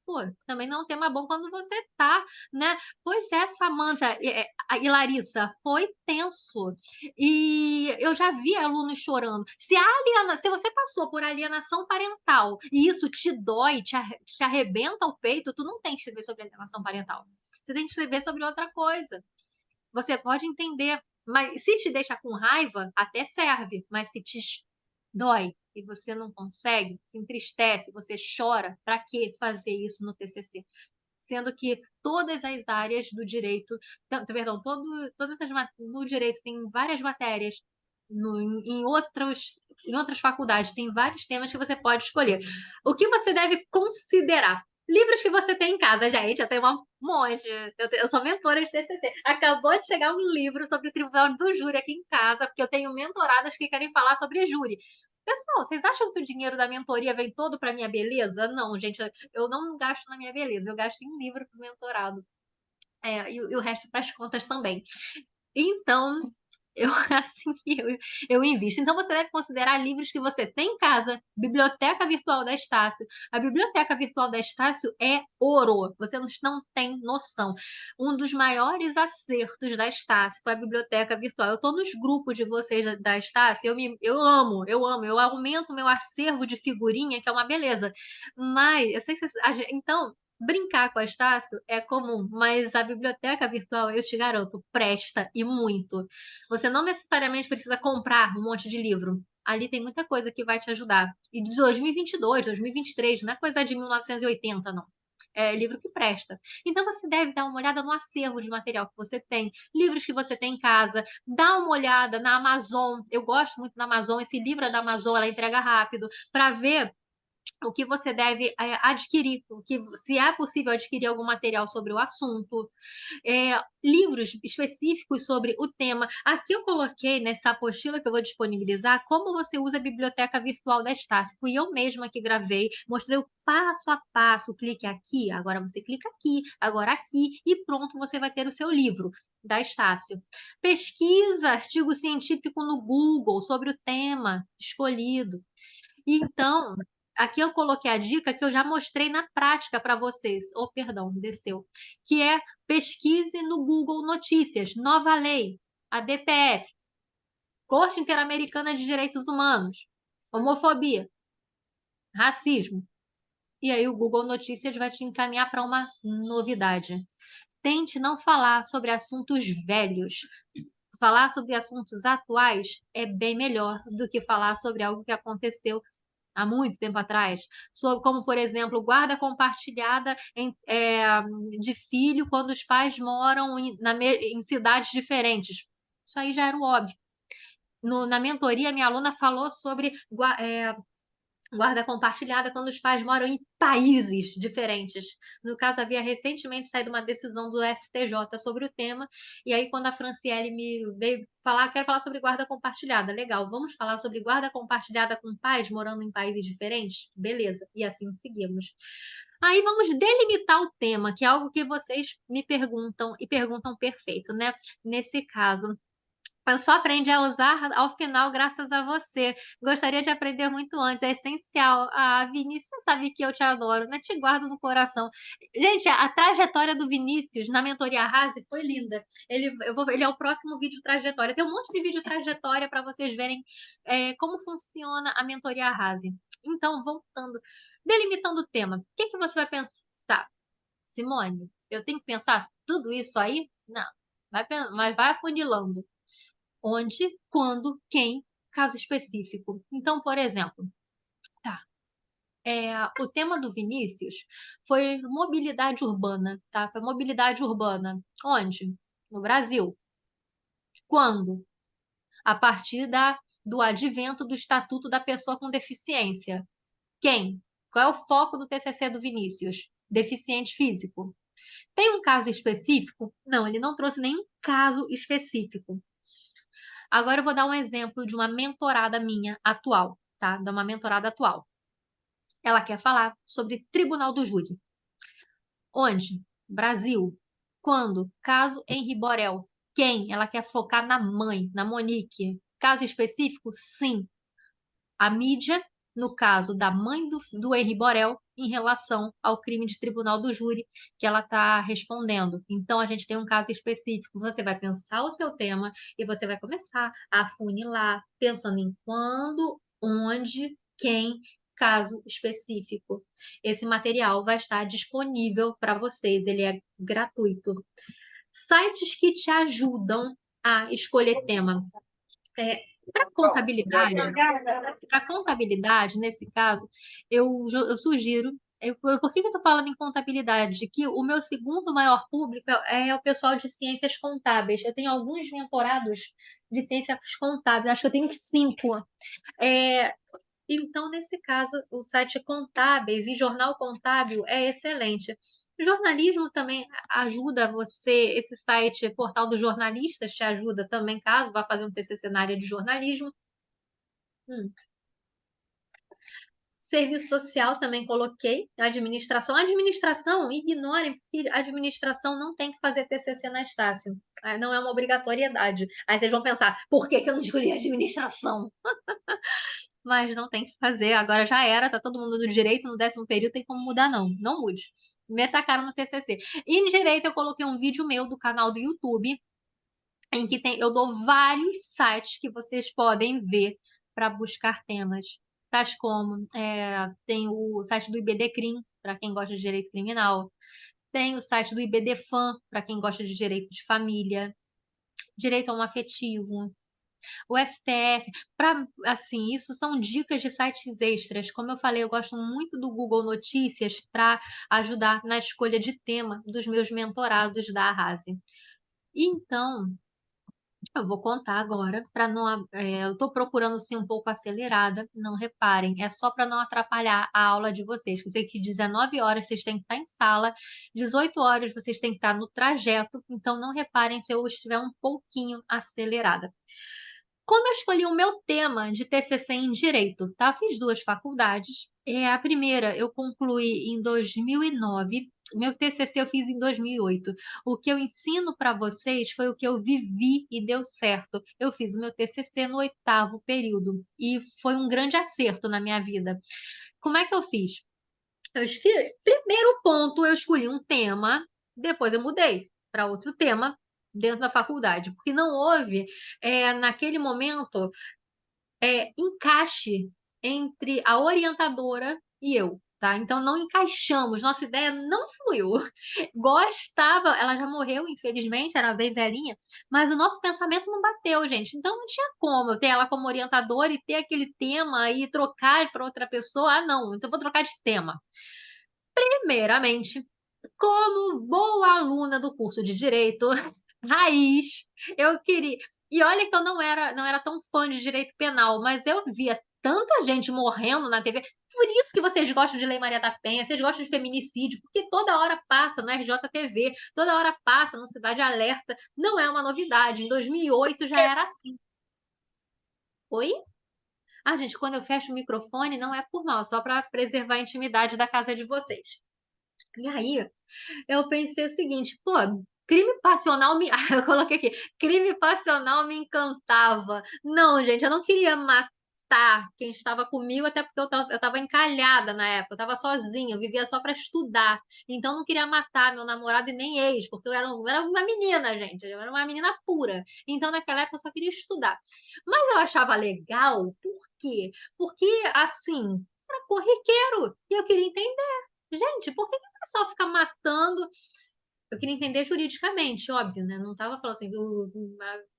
Pô, também não é um tema bom quando você tá, né? Pois é, Samantha e Larissa, foi tenso. E eu já vi alunos chorando. Se você passou por alienação parental e isso te dói, te arrebenta o peito, tu não tem que escrever sobre alienação parental. Você tem que escrever sobre outra coisa. Você pode entender, mas se te deixa com raiva, até serve, mas se te dói e você não consegue, se entristece, você chora, para que fazer isso no TCC? Sendo que todas as áreas do direito, perdão, no direito tem várias matérias, em outras faculdades tem vários temas que você pode escolher. O que você deve considerar? Livros que você tem em casa, gente, eu tenho um monte. Eu sou mentora de TCC. Acabou de chegar um livro sobre o Tribunal do Júri aqui em casa, porque eu tenho mentoradas que querem falar sobre júri. Pessoal, vocês acham que o dinheiro da mentoria vem todo para minha beleza? Não, gente, eu não gasto na minha beleza, eu gasto em livro para o mentorado. E o resto para as contas também. Então, eu assim eu invisto. Então você deve considerar livros que você tem em casa, Biblioteca Virtual da Estácio. A Biblioteca Virtual da Estácio é ouro. Você não tem noção. Um dos maiores acertos da Estácio foi a Biblioteca Virtual. Eu estou nos grupos de vocês da Estácio, eu amo, eu aumento meu acervo de figurinha, que é uma beleza. Mas eu sei que então brincar com a Estácio é comum, mas a biblioteca virtual, eu te garanto, presta e muito. Você não necessariamente precisa comprar um monte de livro. Ali tem muita coisa que vai te ajudar. E de 2022, 2023, não é coisa de 1980, não. É livro que presta. Então você deve dar uma olhada no acervo de material que você tem, livros que você tem em casa, dá uma olhada na Amazon. Eu gosto muito da Amazon, esse livro é da Amazon, ela entrega rápido, para ver o que você deve adquirir, se é possível adquirir algum material sobre o assunto, livros específicos sobre o tema. Aqui eu coloquei nessa apostila que eu vou disponibilizar como você usa a biblioteca virtual da Estácio. Fui eu mesma que gravei, mostrei o passo a passo, clique aqui, agora você clica aqui, agora aqui, e pronto, você vai ter o seu livro da Estácio. Pesquisa artigo científico no Google sobre o tema escolhido. Então, aqui eu coloquei a dica que eu já mostrei na prática para vocês. Oh, perdão, desceu. Que é pesquise no Google Notícias, nova lei, a DPF, Corte Interamericana de Direitos Humanos, homofobia, racismo. E aí o Google Notícias vai te encaminhar para uma novidade. Tente não falar sobre assuntos velhos. Falar sobre assuntos atuais é bem melhor do que falar sobre algo que aconteceu há muito tempo atrás, sobre, como, por exemplo, guarda compartilhada de filho quando os pais moram em cidades diferentes. Isso aí já era o óbvio. Na mentoria, minha aluna falou sobre guarda compartilhada quando os pais moram em países diferentes. No caso, havia recentemente saído uma decisão do STJ sobre o tema, e aí quando a Franciele me veio falar, quero falar sobre guarda compartilhada, legal, vamos falar sobre guarda compartilhada com pais morando em países diferentes? Beleza, e assim seguimos. Aí vamos delimitar o tema, que é algo que vocês me perguntam, e perguntam perfeito, né? Nesse caso, Eu só aprendi a usar ao final graças a você. Gostaria de aprender muito antes, é essencial. Ah, Vinícius, você sabe que eu te adoro, né? Te guardo no coração. Gente, a trajetória do Vinícius na mentoria Arrase foi linda. Ele é o próximo vídeo trajetória. Tem um monte de vídeo trajetória para vocês verem como funciona a mentoria Arrase. Então, voltando, delimitando o tema, o que que você vai pensar? Simone, eu tenho que pensar tudo isso aí? Não. Mas vai afunilando. Onde, quando, quem, caso específico. Então, por exemplo, tá, o tema do Vinícius foi mobilidade urbana, tá? Foi mobilidade urbana. Onde? No Brasil. Quando? A partir do advento do Estatuto da Pessoa com Deficiência. Quem? Qual é o foco do TCC do Vinícius? Deficiente físico. Tem um caso específico? Não, ele não trouxe nenhum caso específico. Agora eu vou dar um exemplo de uma mentorada minha atual, tá? De uma mentorada atual. Ela quer falar sobre Tribunal do Júri. Onde? Brasil. Quando? Caso Henri Borel. Quem? Ela quer focar na mãe, na Monique. Caso específico? Sim. A mídia, no caso da mãe do Henri Borel, em relação ao crime de tribunal do júri que ela está respondendo. Então, a gente tem um caso específico. Você vai pensar o seu tema e você vai começar a afunilar, pensando em quando, onde, quem, caso específico. Esse material vai estar disponível para vocês, ele é gratuito. Sites que te ajudam a escolher tema. É, para contabilidade, nesse caso, eu sugiro. Por que que eu estou falando em contabilidade? Que o meu segundo maior público é o pessoal de ciências contábeis. Eu tenho alguns mentorados de ciências contábeis, acho que eu tenho 5. É, então, nesse caso, o site Contábeis e Jornal Contábil é excelente. Jornalismo também ajuda você, esse site, Portal dos Jornalistas, te ajuda também, caso vá fazer um TCC na área de jornalismo. Hum. Serviço social também coloquei, administração. Administração, ignorem, porque administração não tem que fazer TCC na Estácio. Não é uma obrigatoriedade. Aí vocês vão pensar, por que que eu não escolhi administração? Mas não tem que fazer, agora já era, tá todo mundo do direito no 10º período, tem como mudar não, não mude. Me atacaram no TCC. E em direito eu coloquei um vídeo meu do canal do YouTube, em que eu dou vários sites que vocês podem ver para buscar temas, tais como tem o site do IBDCRIM, para quem gosta de direito criminal, tem o site do IBDFAM, para quem gosta de direito de família, direito homoafetivo, o STF, para assim, isso são dicas de sites extras. Como eu falei, eu gosto muito do Google Notícias para ajudar na escolha de tema dos meus mentorados da Arrase. Então, eu vou contar agora para não. Eu estou procurando ser um pouco acelerada, não reparem, é só para não atrapalhar a aula de vocês. Eu sei que 19 horas vocês têm que estar em sala, 18 horas vocês têm que estar no trajeto, então não reparem se eu estiver um pouquinho acelerada. Como eu escolhi o meu tema de TCC em Direito, tá? Fiz 2 faculdades. A primeira eu concluí em 2009, meu TCC eu fiz em 2008. O que eu ensino para vocês foi o que eu vivi e deu certo. Eu fiz o meu TCC no 8º período e foi um grande acerto na minha vida. Como é que eu fiz? Primeiro ponto, eu escolhi um tema, depois eu mudei para outro tema dentro da faculdade, porque não houve, naquele momento, encaixe entre a orientadora e eu, tá? Então não encaixamos, nossa ideia não fluiu. Gostava, ela já morreu, infelizmente, era bem velhinha, mas o nosso pensamento não bateu, gente. Então não tinha como eu ter ela como orientadora e ter aquele tema e trocar para outra pessoa. Ah, não, então eu vou trocar de tema. Primeiramente, como boa aluna do curso de Direito, raiz, eu queria. E olha que eu não era tão fã de direito penal, mas eu via tanta gente morrendo na TV. Por isso que vocês gostam de Lei Maria da Penha, vocês gostam de feminicídio, porque toda hora passa no RJTV, toda hora passa no Cidade Alerta. Não é uma novidade. Em 2008 já era assim. Oi? Ah, gente, quando eu fecho o microfone, não é por mal, só para preservar a intimidade da casa de vocês. E aí, eu pensei o seguinte, pô, Crime passional me eu coloquei aqui, crime passional me encantava. Não, gente, eu não queria matar quem estava comigo, até porque eu estava encalhada na época, eu estava sozinha, eu vivia só para estudar. Então eu não queria matar meu namorado e nem ex, porque eu era uma menina, gente, eu era uma menina pura. Então naquela época eu só queria estudar. Mas eu achava legal, por quê? Porque, assim, era corriqueiro, e eu queria entender. Gente, por que que o pessoal fica matando? Eu queria entender juridicamente, óbvio, né, não estava falando assim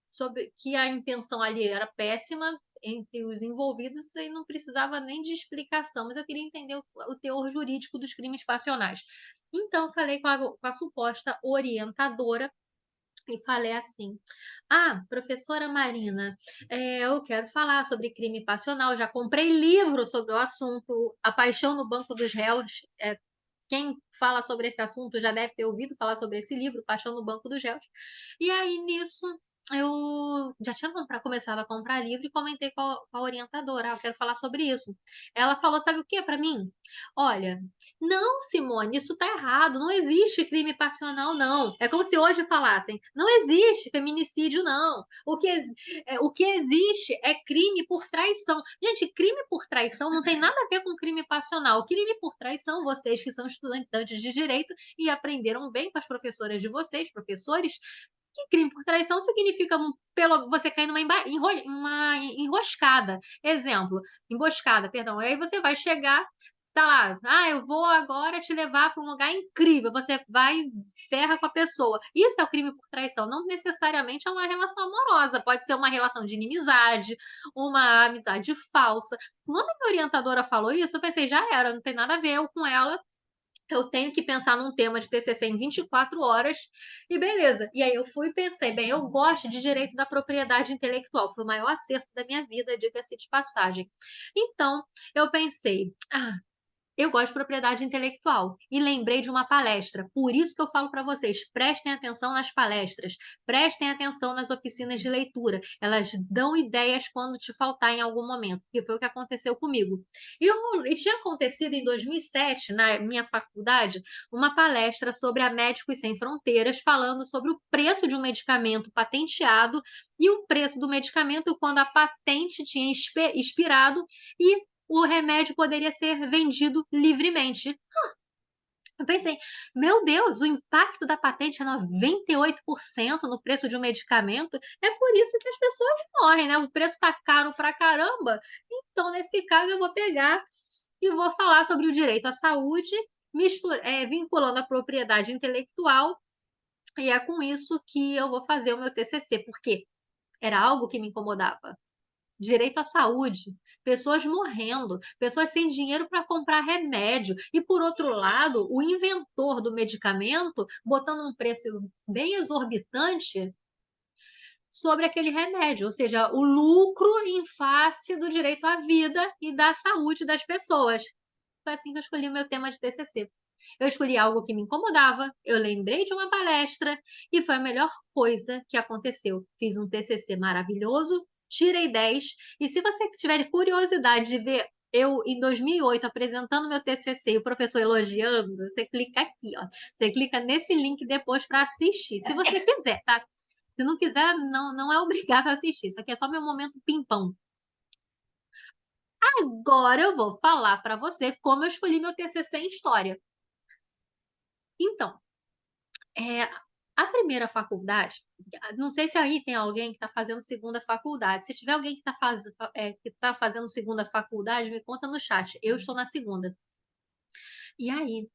sobre que a intenção ali era péssima entre os envolvidos e não precisava nem de explicação, mas eu queria entender o teor jurídico dos crimes passionais. Então falei com a suposta orientadora e falei assim: "Ah, professora Marina, eu quero falar sobre crime passional, já comprei livro sobre o assunto, A Paixão no Banco dos Réus", quem fala sobre esse assunto já deve ter ouvido falar sobre esse livro, Paixão no Banco dos Réus. E aí, nisso, eu já tinha começado a comprar livro e comentei com a orientadora: "Ah, eu quero falar sobre isso". Ela falou, sabe o que para mim? "Olha, não, Simone, isso tá errado, não existe crime passional não". É como se hoje falassem: "Não existe feminicídio não, o que existe é crime por traição". Gente, crime por traição não tem nada a ver com crime passional. Crime por traição, vocês que são estudantes de direito e aprenderam bem com as professoras de vocês, professores, que crime por traição significa você cair numa uma enroscada. Exemplo, emboscada, perdão. Aí você vai chegar, tá lá, ah, eu vou agora te levar para um lugar incrível. Você vai, ferra com a pessoa. Isso é o crime por traição. Não necessariamente é uma relação amorosa, pode ser uma relação de inimizade, uma amizade falsa. Quando a minha orientadora falou isso, eu pensei, já era, não tem nada a ver eu com ela, eu tenho que pensar num tema de TCC em 24 horas e beleza. E aí eu fui e pensei, bem, eu gosto de direito da propriedade intelectual, foi o maior acerto da minha vida, diga-se de passagem. Então, eu pensei, eu gosto de propriedade intelectual e lembrei de uma palestra. Por isso que eu falo para vocês, prestem atenção nas palestras, prestem atenção nas oficinas de leitura. Elas dão ideias quando te faltar em algum momento, que foi o que aconteceu comigo. E tinha acontecido em 2007, na minha faculdade, uma palestra sobre a Médicos Sem Fronteiras, falando sobre o preço de um medicamento patenteado e o preço do medicamento quando a patente tinha expirado e o remédio poderia ser vendido livremente. Eu pensei, meu Deus, o impacto da patente é 98% no preço de um medicamento, é por isso que as pessoas morrem, né? O preço está caro pra caramba. Então, nesse caso, eu vou pegar e vou falar sobre o direito à saúde, vinculando a propriedade intelectual, e é com isso que eu vou fazer o meu TCC, porque era algo que me incomodava. Direito à saúde, pessoas morrendo, pessoas sem dinheiro para comprar remédio. E, por outro lado, o inventor do medicamento botando um preço bem exorbitante sobre aquele remédio, ou seja, o lucro em face do direito à vida e da saúde das pessoas. Foi assim que eu escolhi o meu tema de TCC. Eu escolhi algo que me incomodava, eu lembrei de uma palestra e foi a melhor coisa que aconteceu. Fiz um TCC maravilhoso, tirei 10 e se você tiver curiosidade de ver eu em 2008 apresentando meu TCC e o professor elogiando, você clica aqui, ó. Você clica nesse link depois para assistir, se você quiser, tá? Se não quiser, não é obrigado a assistir. Isso aqui é só meu momento pimpão. Agora eu vou falar para você como eu escolhi meu TCC em história. Então, eh, a primeira faculdade, não sei se aí tem alguém que está fazendo segunda faculdade. Se tiver alguém que tá fazendo segunda faculdade, me conta no chat. Eu estou na segunda. E aí,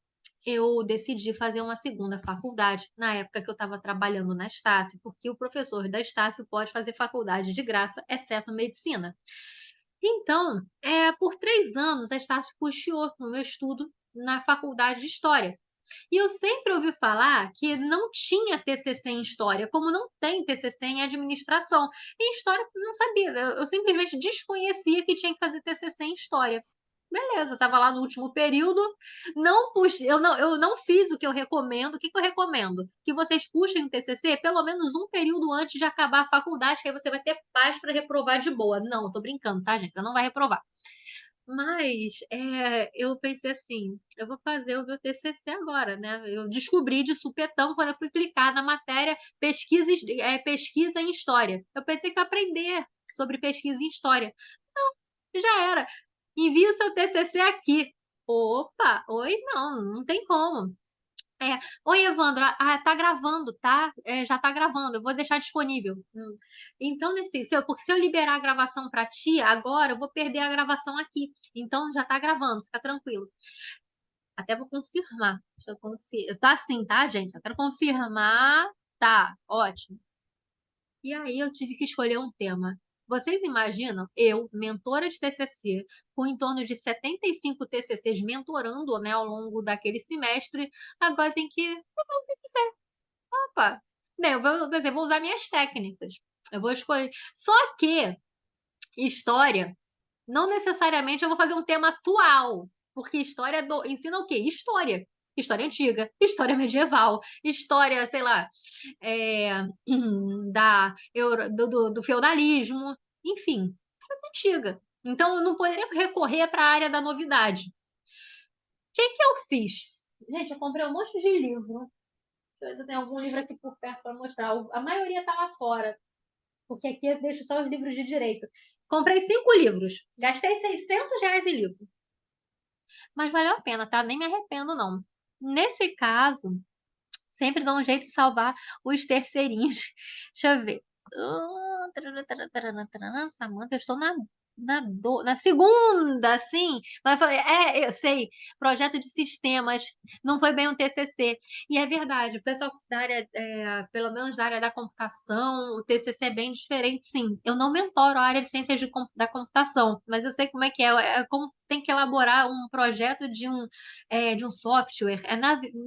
eu decidi fazer uma segunda faculdade, na época que eu estava trabalhando na Estácio, porque o professor da Estácio pode fazer faculdade de graça, exceto medicina. Então, por 3 anos, a Estácio custeou o meu estudo na faculdade de História. E eu sempre ouvi falar que não tinha TCC em História, como não tem TCC em Administração. Em História, eu não sabia, eu simplesmente desconhecia que tinha que fazer TCC em História. Beleza, estava lá no último período, não puxei, eu não fiz o que eu recomendo. O que que eu recomendo? Que vocês puxem o TCC pelo menos um período antes de acabar a faculdade, que aí você vai ter paz para reprovar de boa. Não, tô brincando, tá, gente? Você não vai reprovar. Mas, eu pensei assim: "Eu vou fazer o meu TCC agora, né". Eu descobri de supetão quando eu fui clicar na matéria pesquisa em história. Eu pensei que ia aprender sobre pesquisa em história. Já era. "Envie o seu TCC aqui". Opa, oi, não, não tem como. É: "Oi, Evandro, tá gravando, tá? Já tá gravando, eu vou deixar disponível". Então, nesse se eu porque se eu liberar a gravação pra ti agora, eu vou perder a gravação aqui, então já tá gravando, fica tranquilo. Até vou confirmar, deixa eu tá sim, tá, gente? Eu quero confirmar. Tá, ótimo. E aí eu tive que escolher um tema. Vocês imaginam eu, mentora de TCC, com em torno de 75 TCCs mentorando, né, ao longo daquele semestre, agora tem que fazer um TCC. Opa, bem, eu vou, por exemplo, vou usar minhas técnicas. Eu vou escolher. Só que história, não necessariamente eu vou fazer um tema atual, porque história ensina o quê? História. História antiga, história medieval, história, sei lá, eh, do feudalismo, enfim, coisa antiga. Então eu não poderia recorrer para a área da novidade. O que eu fiz? Gente, eu comprei um monte de livro. Deixa eu ver se eu tenho algum livro aqui por perto para mostrar. A maioria tá lá fora, porque aqui eu deixo só os livros de direito. Comprei 5 livros, gastei R$ 600 em livro, mas valeu a pena, tá? Nem me arrependo, não. Nesse caso, sempre dá um jeito de salvar os terceirinhos. Deixa eu ver. Samanta, eu estou na segunda, sim, mas falei, eu sei, projeto de sistemas, não foi bem um TCC. E é verdade, o pessoal da área, pelo menos da área da computação, o TCC é bem diferente, sim. Eu não mentoro a área de ciências da computação, mas eu sei como é que é como tem que elaborar um projeto de um software,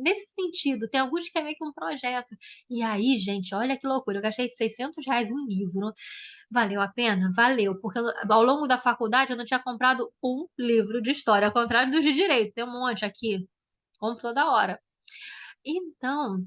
nesse sentido, tem alguns que é meio que um projeto. E aí, gente, olha que loucura, eu gastei R$ 600 em livro, valeu a pena? Valeu, porque ao longo da faculdade eu não tinha comprado um livro de história, ao contrário dos de direito, tem um monte aqui, compro toda hora. Então,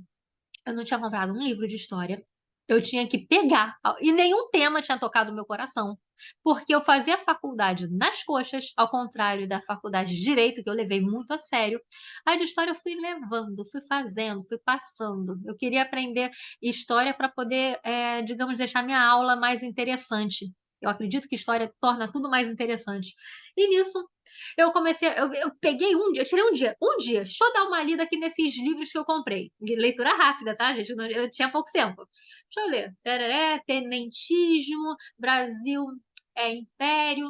eu não tinha comprado um livro de história. Eu tinha que pegar. E nenhum tema tinha tocado o meu coração. Porque eu fazia faculdade nas coxas, ao contrário da faculdade de Direito, que eu levei muito a sério. A de História eu fui levando, fui fazendo, fui passando. Eu queria aprender História para poder, digamos, deixar minha aula mais interessante. Eu acredito que História torna tudo mais interessante. E nisso, eu peguei um dia, eu tirei deixa eu dar uma lida aqui nesses livros que eu comprei. De leitura rápida, tá, gente? Eu tinha pouco tempo. Deixa eu ler. Tereré, Tenentismo, Brasil Império.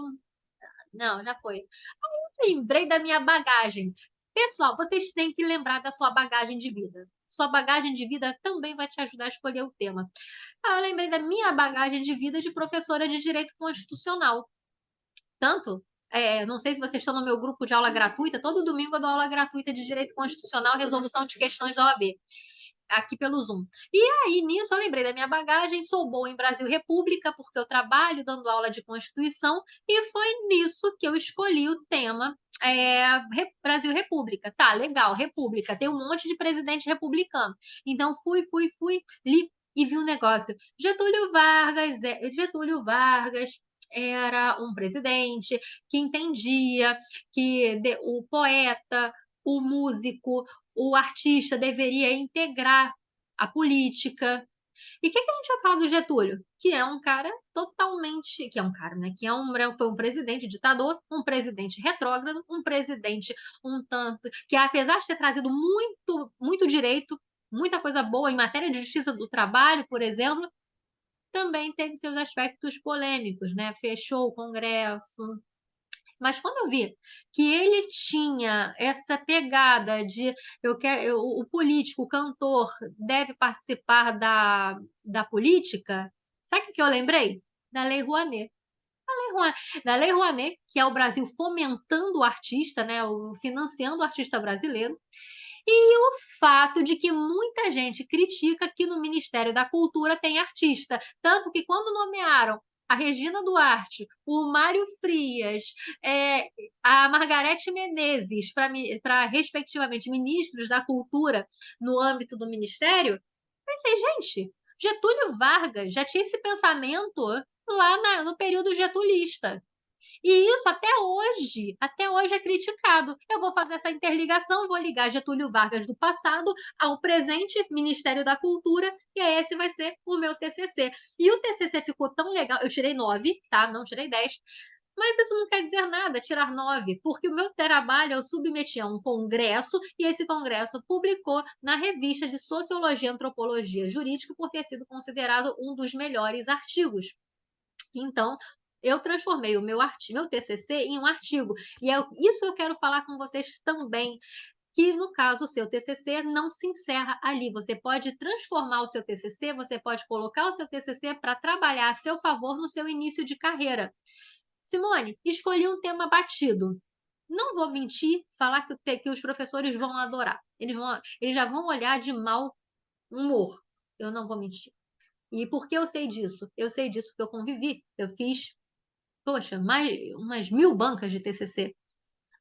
Não, já foi. Lembrei da minha bagagem. Pessoal, vocês têm que lembrar da sua bagagem de vida. Sua bagagem de vida também vai te ajudar a escolher o tema. Eu lembrei da minha bagagem de vida de professora de direito constitucional. Tanto, não sei se vocês estão no meu grupo de aula gratuita, todo domingo eu dou aula gratuita de Direito Constitucional, resolução de questões da OAB, aqui pelo Zoom. E aí, nisso, eu lembrei da minha bagagem, sou boa em Brasil República, porque eu trabalho dando aula de Constituição, e foi nisso que eu escolhi o tema Brasil República. Tá, legal, República, tem um monte de presidente republicano. Então, li e vi um negócio. Getúlio Vargas era um presidente que entendia que o poeta, o músico, o artista deveria integrar a política. E o que a gente vai falar do Getúlio? Que é um cara totalmente. Que é um cara, né? Foi um presidente ditador, um presidente retrógrado, um presidente um tanto. Que apesar de ter trazido muito, muito direito, muita coisa boa em matéria de justiça do trabalho, por exemplo, também teve seus aspectos polêmicos, né? Fechou o Congresso. Mas quando eu vi que ele tinha essa pegada de o político, o cantor deve participar da política, sabe o que eu lembrei? Da Lei Rouanet. Da Lei Rouanet, que é o Brasil fomentando o artista, né, financiando o artista brasileiro, e o fato de que muita gente critica que no Ministério da Cultura tem artista. Tanto que quando nomearam a Regina Duarte, o Mário Frias, é, a Margarete Menezes, para, respectivamente, ministros da Cultura no âmbito do Ministério, pensei, gente, Getúlio Vargas já tinha esse pensamento lá no período getulista. E isso até hoje é criticado. Eu vou fazer essa interligação, vou ligar Getúlio Vargas do passado ao presente, Ministério da Cultura, e esse vai ser o meu TCC. E o TCC ficou tão legal, eu tirei 9, tá? Não tirei 10. Mas isso não quer dizer nada, tirar 9, porque o meu trabalho eu submeti a um congresso e esse congresso publicou na revista de Sociologia e Antropologia Jurídica por ter sido considerado um dos melhores artigos. Então, eu transformei o meu TCC em um artigo. E é isso que eu quero falar com vocês também, que no caso o seu TCC não se encerra ali. Você pode transformar o seu TCC, você pode colocar o seu TCC para trabalhar a seu favor no seu início de carreira. Simone, escolhi um tema batido. Não vou mentir, falar que os professores vão adorar. Eles já vão olhar de mau humor. Eu não vou mentir. E por que eu sei disso? Eu sei disso porque eu convivi. Eu fiz, poxa, mais umas 1000 bancas de TCC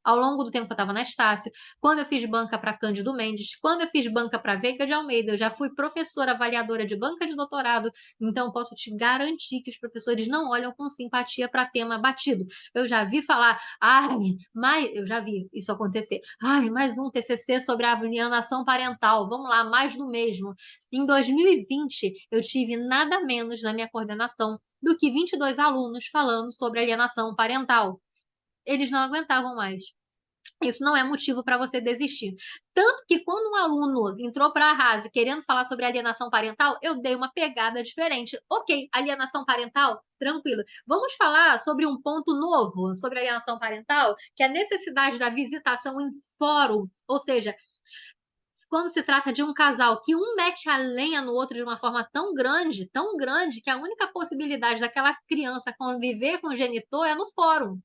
ao longo do tempo que eu estava na Estácio, quando eu fiz banca para Cândido Mendes, quando eu fiz banca para Veiga de Almeida, eu já fui professora avaliadora de banca de doutorado, então posso te garantir que os professores não olham com simpatia para tema batido. Eu já vi falar, eu já vi isso acontecer. Mais um TCC sobre a alienação parental, vamos lá, mais do mesmo. Em 2020, eu tive nada menos na minha coordenação do que 22 alunos falando sobre alienação parental. Eles não aguentavam mais. Isso não é motivo para você desistir. Tanto que quando um aluno entrou para a RASE querendo falar sobre alienação parental, eu dei uma pegada diferente. Ok, alienação parental, tranquilo. Vamos falar sobre um ponto novo sobre alienação parental, que é a necessidade da visitação em fórum, ou seja, quando se trata de um casal que um mete a lenha no outro de uma forma tão grande, que a única possibilidade daquela criança conviver com o genitor é no fórum.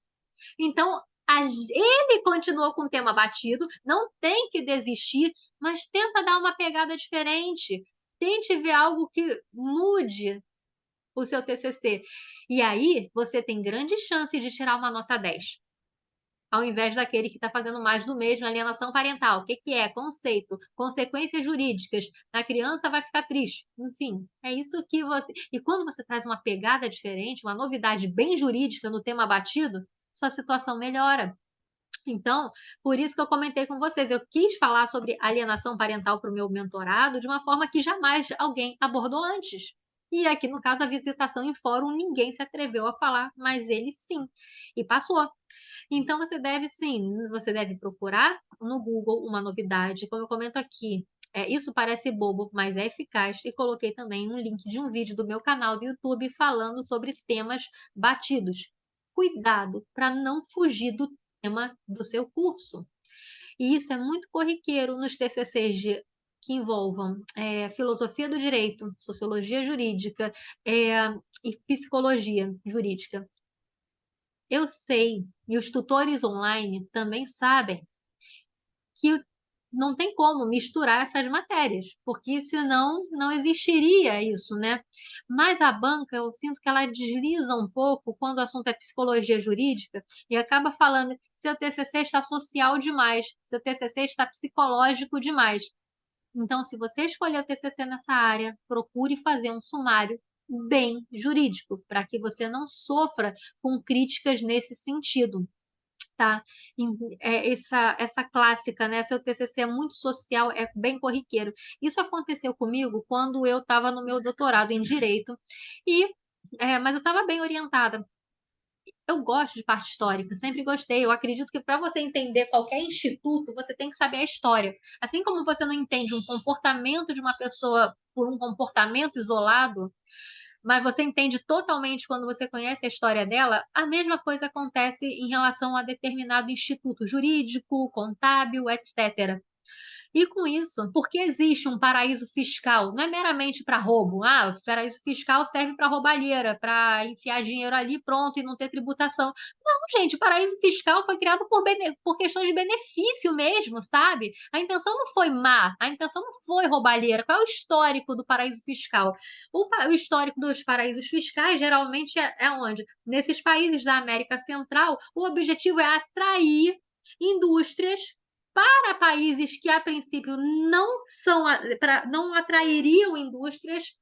Então, ele continuou com o tema batido, não tem que desistir, mas tenta dar uma pegada diferente. Tente ver algo que mude o seu TCC. E aí, você tem grande chance de tirar uma nota 10, ao invés daquele que está fazendo mais do mesmo, alienação parental. O que, que é? Conceito, consequências jurídicas. A criança vai ficar triste. Enfim, é isso que você. E quando você traz uma pegada diferente, uma novidade bem jurídica no tema batido, sua situação melhora. Então, por isso que eu comentei com vocês, eu quis falar sobre alienação parental para o meu mentorado de uma forma que jamais alguém abordou antes. E aqui, no caso, a visitação em fórum, ninguém se atreveu a falar, mas ele sim. E passou. Então, você deve procurar no Google uma novidade, como eu comento aqui. Isso parece bobo, mas é eficaz. E coloquei também um link de um vídeo do meu canal do YouTube falando sobre temas batidos. Cuidado para não fugir do tema do seu curso. E isso é muito corriqueiro nos TCCs que envolvam filosofia do direito, sociologia jurídica e psicologia jurídica. Eu sei, e os tutores online também sabem, que não tem como misturar essas matérias, porque senão não existiria isso, né? Mas a banca, eu sinto que ela desliza um pouco quando o assunto é psicologia jurídica e acaba falando seu TCC está social demais, seu TCC está psicológico demais. Então, se você escolher o TCC nessa área, procure fazer um sumário bem jurídico, para que você não sofra com críticas nesse sentido, tá? Essa clássica, né? Seu TCC é muito social, é bem corriqueiro. Isso aconteceu comigo quando eu estava no meu doutorado em Direito, mas eu estava bem orientada. Eu gosto de parte histórica, sempre gostei. Eu acredito que para você entender qualquer instituto, você tem que saber a história. Assim como você não entende um comportamento de uma pessoa por um comportamento isolado, mas você entende totalmente quando você conhece a história dela, a mesma coisa acontece em relação a determinado instituto jurídico, contábil, etc. E com isso, porque existe um paraíso fiscal, não é meramente para roubo. O paraíso fiscal serve para roubalheira, para enfiar dinheiro ali, pronto, e não ter tributação. Não, gente, o paraíso fiscal foi criado por questões de benefício mesmo, sabe? A intenção não foi má, a intenção não foi roubalheira. Qual é o histórico do paraíso fiscal? O histórico dos paraísos fiscais geralmente é onde? Nesses países da América Central, o objetivo é atrair indústrias para países que, a princípio, não atrairiam indústrias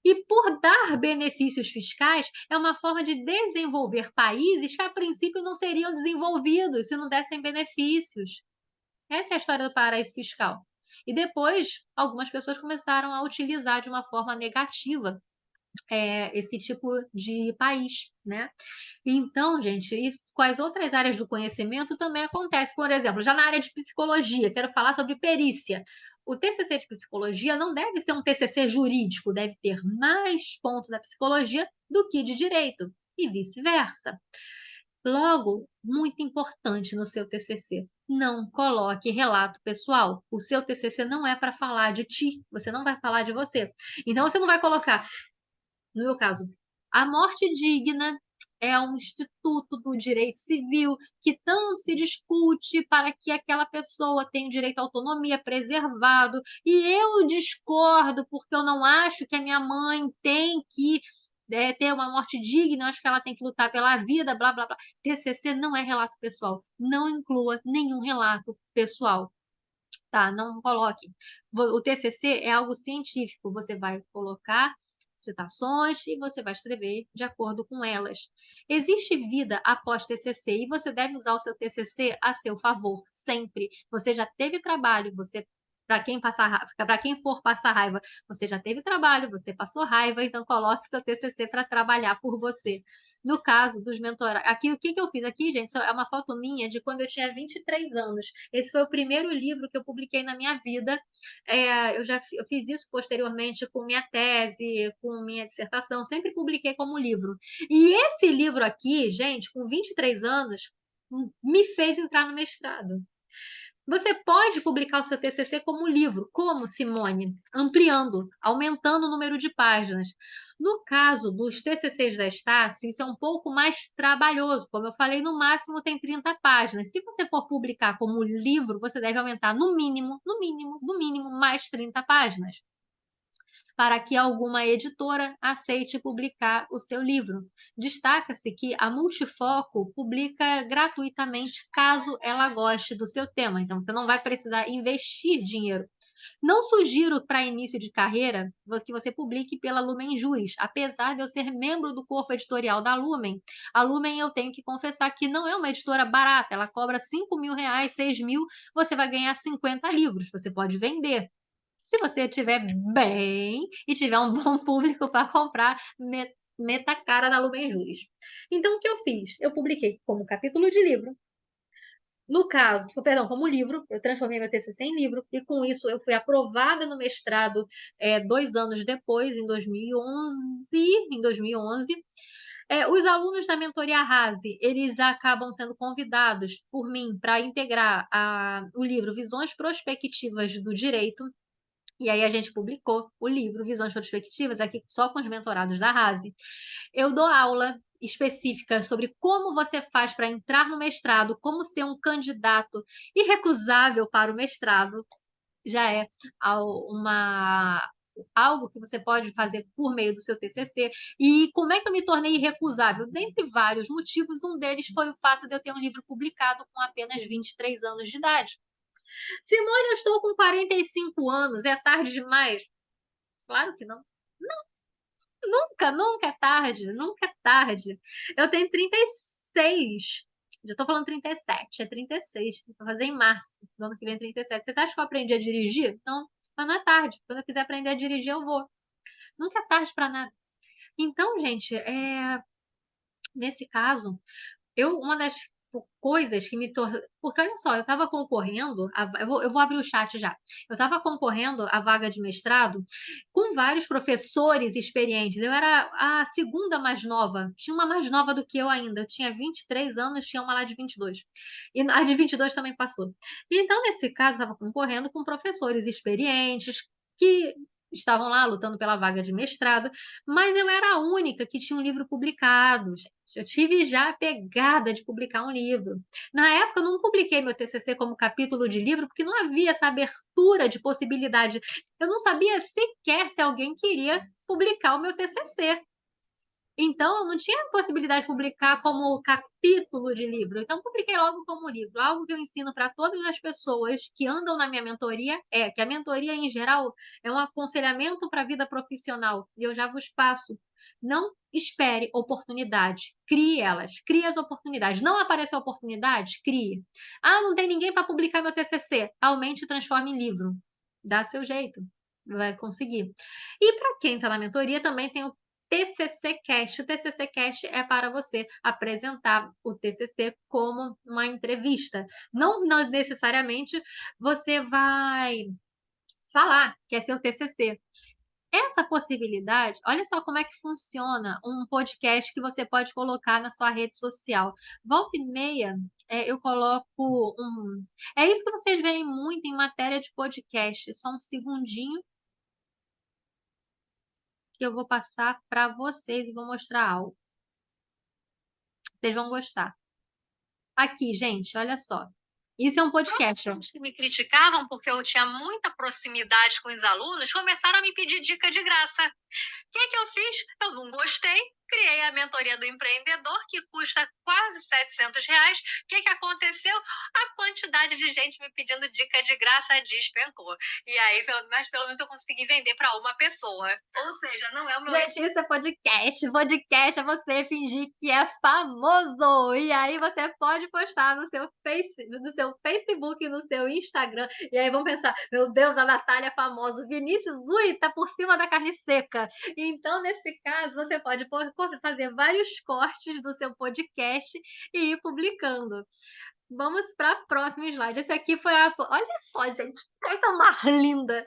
E por dar benefícios fiscais, é uma forma de desenvolver países que a princípio não seriam desenvolvidos se não dessem benefícios. Essa é a história do paraíso fiscal. E depois, algumas pessoas começaram a utilizar de uma forma negativa, esse tipo de país, né. Então, gente, isso com as outras áreas do conhecimento também acontece. Por exemplo, já na área de psicologia, quero falar sobre perícia. O TCC de psicologia não deve ser um TCC jurídico, deve ter mais pontos da psicologia do que de direito, e vice-versa. Logo, muito importante no seu TCC, não coloque relato pessoal. O seu TCC não é para falar de ti, você não vai falar de você. Então você não vai colocar, no meu caso, a morte digna é um instituto do direito civil que tanto se discute para que aquela pessoa tenha o direito à autonomia preservado, e eu discordo porque eu não acho que a minha mãe tem que ter uma morte digna, eu acho que ela tem que lutar pela vida, blá blá blá. TCC não é relato pessoal, não inclua nenhum relato pessoal. Tá, não coloque. O TCC é algo científico, você vai colocar citações e você vai escrever de acordo com elas. Existe vida após TCC e você deve usar o seu TCC a seu favor, sempre. Você já teve trabalho, você para quem for passar raiva, você já teve trabalho, você passou raiva, então coloque seu TCC para trabalhar por você. No caso dos mentorados, aqui o que que eu fiz aqui, gente, isso é uma foto minha de quando eu tinha 23 anos. Esse foi o primeiro livro que eu publiquei na minha vida. Eu fiz isso posteriormente com minha tese, com minha dissertação, sempre publiquei como livro. E esse livro aqui, gente, com 23 anos, me fez entrar no mestrado. Você pode publicar o seu TCC como livro. Como, Simone? Ampliando, aumentando o número de páginas. No caso dos TCCs da Estácio, isso é um pouco mais trabalhoso. Como eu falei, no máximo tem 30 páginas. Se você for publicar como livro, você deve aumentar no mínimo, no mínimo, no mínimo, mais 30 páginas, para que alguma editora aceite publicar o seu livro. Destaca-se que a Multifoco publica gratuitamente caso ela goste do seu tema, então você não vai precisar investir dinheiro. Não sugiro para início de carreira que você publique pela Lumen Juris, apesar de eu ser membro do corpo editorial da Lumen. A Lumen, eu tenho que confessar que não é uma editora barata, ela cobra R$ 5.000, 6.000, você vai ganhar 50 livros, você pode vender. Se você estiver bem e tiver um bom público para comprar, meta a cara na Lumen Juris. Então, o que eu fiz? Eu publiquei como capítulo de livro. No caso, perdão, como livro, eu transformei meu TCC em livro, e com isso eu fui aprovada no mestrado 2 anos depois, em 2011. Os alunos da mentoria Rase, eles acabam sendo convidados por mim para integrar o livro Visões Prospectivas do Direito, e aí a gente publicou o livro Visões Prospectivas aqui só com os mentorados da Rase. Eu dou aula específica sobre como você faz para entrar no mestrado, como ser um candidato irrecusável para o mestrado. Já é algo que você pode fazer por meio do seu TCC. E como é que eu me tornei irrecusável? Dentre vários motivos, um deles foi o fato de eu ter um livro publicado com apenas 23 anos de idade. Simone, eu estou com 45 anos, é tarde demais? Claro que não. Nunca, nunca é tarde, nunca é tarde. Eu tenho 36. Já tô falando 37, é 36. Vou fazer em março, do ano que vem 37. Você acha que eu aprendi a dirigir? Não, mas não é tarde. Quando eu quiser aprender a dirigir, eu vou. Nunca é tarde para nada. Então, gente, nesse caso, uma das coisas que me tornou. Porque olha só, eu estava concorrendo, eu vou abrir o chat já. Eu estava concorrendo à vaga de mestrado com vários professores experientes. Eu era a segunda mais nova, tinha uma mais nova do que eu ainda. Eu tinha 23 anos, tinha uma lá de 22. E a de 22 também passou. Então, nesse caso, eu estava concorrendo com professores experientes que estavam lá lutando pela vaga de mestrado, mas eu era a única que tinha um livro publicado. Eu tive já a pegada de publicar um livro. Na época, eu não publiquei meu TCC como capítulo de livro, porque não havia essa abertura de possibilidade. Eu não sabia sequer se alguém queria publicar o meu TCC. Então, eu não tinha possibilidade de publicar como capítulo de livro. Então, publiquei logo como livro. Algo que eu ensino para todas as pessoas que andam na minha mentoria é que a mentoria, em geral, é um aconselhamento para a vida profissional. E eu já vos passo. Não espere oportunidades, crie elas, crie as oportunidades. Não apareceu oportunidade? Crie. Ah, não tem ninguém para publicar meu TCC. Aumente e transforme em livro. Dá seu jeito, vai conseguir. E para quem está na mentoria, também tem o TCC Cast. O TCC Cast é para você apresentar o TCC como uma entrevista. Não necessariamente você vai falar que é seu TCC. Essa possibilidade, olha só como é que funciona um podcast que você pode colocar na sua rede social. Volta e meia, eu coloco um. É isso que vocês veem muito em matéria de podcast. Só um segundinho que eu vou passar para vocês e vou mostrar algo. Vocês vão gostar. Aqui, gente, olha só. Isso é um podcast. Os que me criticavam porque eu tinha muita proximidade com os alunos começaram a me pedir dica de graça. O que eu fiz? Eu não gostei, criei a mentoria do empreendedor, que custa quase R$ 700. O que aconteceu? A quantidade de gente me pedindo dica de graça despencou. E aí, mas pelo menos eu consegui vender para uma pessoa. Ou seja, não é o meu... Gente, isso é podcast. Podcast é você fingir que é famoso. E aí você pode postar no seu Facebook, no seu Instagram. E aí vão pensar, meu Deus, a Natália é famosa. O Vinícius, ui, tá por cima da carne seca. Então, nesse caso, você pode fazer vários cortes do seu podcast e ir publicando. Vamos para a próxima slide. Esse aqui foi a... Olha só, gente, coisa mais linda.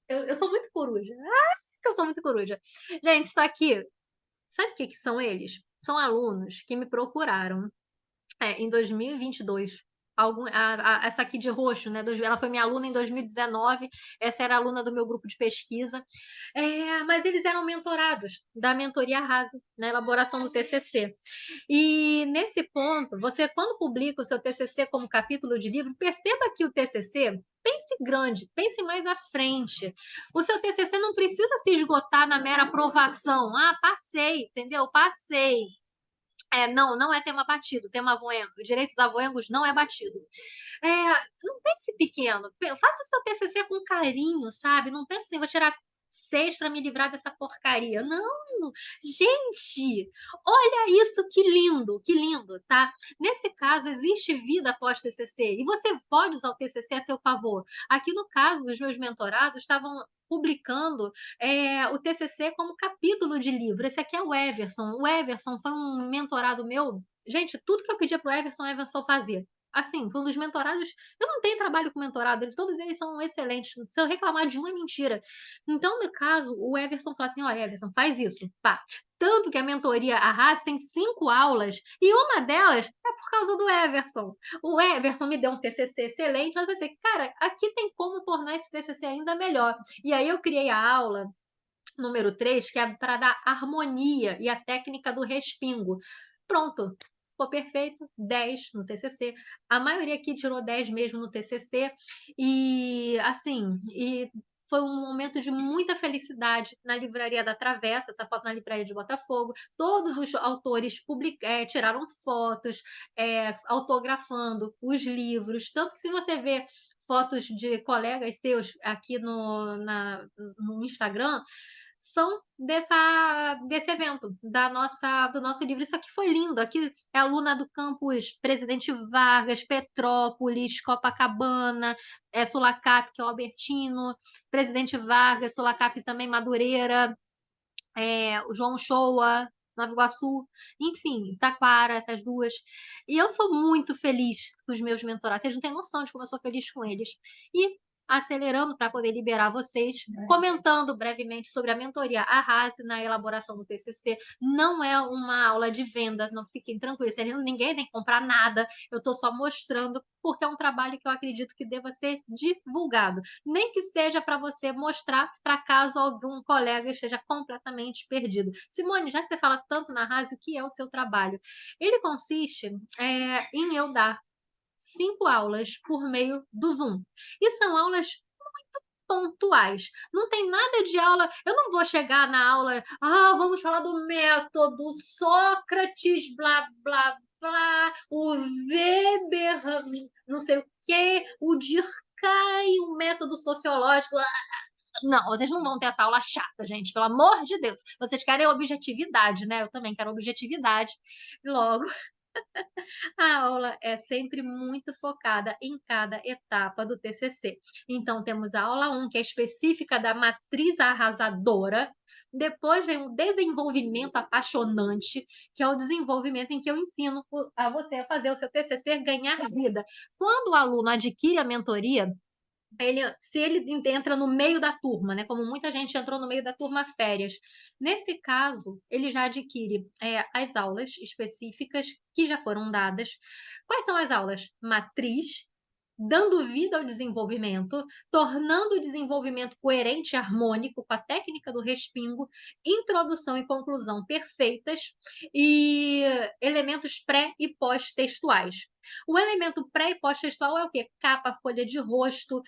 Eu sou muito coruja. Eu sou muito coruja. Gente, isso aqui, sabe o que são eles? São alunos que me procuraram em 2022. Essa aqui de roxo, né? Ela foi minha aluna em 2019, essa era a aluna do meu grupo de pesquisa. Mas eles eram mentorados da mentoria Arrase, na elaboração do TCC. E nesse ponto, você, quando publica o seu TCC como capítulo de livro, perceba que o TCC, pense grande, pense mais à frente. O seu TCC não precisa se esgotar na mera aprovação. Ah, passei, entendeu? Passei. Não é tema batido, tema avoengo, direitos avoengos não é batido. Não pense pequeno, faça o seu TCC com carinho, sabe? Não pense assim, vou tirar 6 para me livrar dessa porcaria. Não, gente, olha isso, que lindo, tá? Nesse caso, existe vida após TCC e você pode usar o TCC a seu favor. Aqui no caso, os meus mentorados estavam publicando o TCC como capítulo de livro. Esse aqui é o Everson. O Everson foi um mentorado meu. Gente, tudo que eu pedia para o Everson fazia. Assim, foi um dos mentorados. Eu não tenho trabalho com mentorado, todos eles são excelentes. Se eu reclamar de um, é mentira. Então, no caso, o Everson fala assim: olha, Everson, faz isso. Pá. Tanto que a mentoria Arrase tem 5 aulas e uma delas é por causa do Everson. O Everson me deu um TCC excelente, mas eu pensei, cara, aqui tem como tornar esse TCC ainda melhor. E aí eu criei a aula número 3, que é para dar harmonia e a técnica do respingo. Pronto, ficou perfeito, 10 no TCC. A maioria aqui tirou 10 mesmo no TCC. E, assim, foi um momento de muita felicidade na Livraria da Travessa, essa foto na Livraria de Botafogo. Todos os autores tiraram fotos, autografando os livros. Tanto que se você vê fotos de colegas seus aqui no Instagram, são desse evento, do nosso livro. Isso aqui foi lindo. Aqui é aluna do campus Presidente Vargas, Petrópolis, Copacabana, Sulacap, que é o Albertino, Presidente Vargas, Sulacap também, Madureira, o João Shoa, Nova Iguaçu, enfim, Taquara, essas duas. E eu sou muito feliz com os meus mentorados. Vocês não têm noção de como eu sou feliz com eles. E acelerando para poder liberar vocês, comentando brevemente sobre a mentoria Arrase na elaboração do TCC. Não é uma aula de venda, não fiquem tranquilos, ninguém tem que comprar nada, eu estou só mostrando, porque é um trabalho que eu acredito que deva ser divulgado. Nem que seja para você mostrar para caso algum colega esteja completamente perdido. Simone, já que você fala tanto na Arrase, o que é o seu trabalho? Ele consiste em eu dar 5 aulas por meio do Zoom. E são aulas pontuais. Não tem nada de aula, eu não vou chegar na aula, vamos falar do método Sócrates, blá, blá, blá, o Weber, não sei o quê, o Durkheim, o método sociológico. Não, vocês não vão ter essa aula chata, gente, pelo amor de Deus. Vocês querem objetividade, né? Eu também quero objetividade. Logo, a aula é sempre muito focada em cada etapa do TCC. Então, temos a aula 1, que é específica da matriz arrasadora. Depois vem o desenvolvimento apaixonante, que é o desenvolvimento em que eu ensino a você a fazer o seu TCC ganhar vida. Quando o aluno adquire a mentoria, se ele entra no meio da turma, né? Como muita gente entrou no meio da turma férias. Nesse caso, ele já adquire as aulas específicas que já foram dadas. Quais são as aulas? Matriz, dando vida ao desenvolvimento, tornando o desenvolvimento coerente e harmônico com a técnica do respingo, introdução e conclusão perfeitas e elementos pré e pós-textuais. O elemento pré e pós-textual é o quê? Capa, folha de rosto,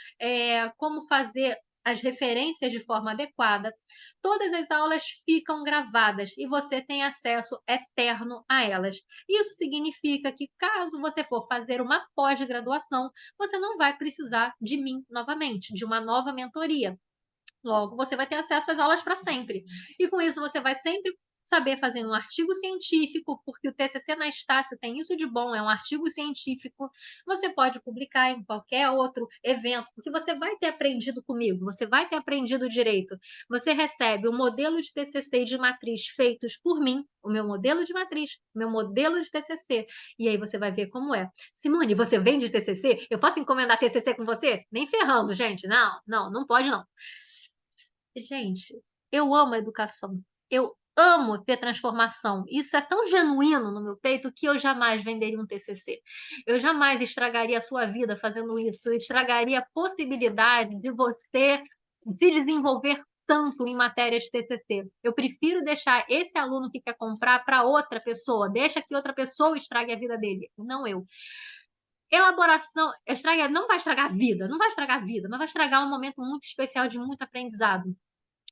como fazer as referências de forma adequada. Todas as aulas ficam gravadas e você tem acesso eterno a elas. Isso significa que, caso você for fazer uma pós-graduação, você não vai precisar de mim novamente, de uma nova mentoria. Logo, você vai ter acesso às aulas para sempre. E com isso, você vai sempre saber fazer um artigo científico, porque o TCC na Estácio tem isso de bom, é um artigo científico. Você pode publicar em qualquer outro evento, porque você vai ter aprendido comigo, você vai ter aprendido direito. Você recebe o modelo de TCC e de matriz feitos por mim, o meu modelo de matriz, o meu modelo de TCC. E aí você vai ver como é. Simone, você vende TCC? Eu posso encomendar TCC com você? Nem ferrando, gente. Não, não, não pode não. Gente, eu amo a educação. Eu amo ter transformação. Isso é tão genuíno no meu peito que eu jamais venderia um TCC. Eu jamais estragaria a sua vida fazendo isso. Eu estragaria a possibilidade de você se desenvolver tanto em matéria de TCC. Eu prefiro deixar esse aluno que quer comprar para outra pessoa. Deixa que outra pessoa estrague a vida dele, não eu. Elaboração, não vai estragar a vida, não vai estragar a vida, mas vai estragar um momento muito especial de muito aprendizado.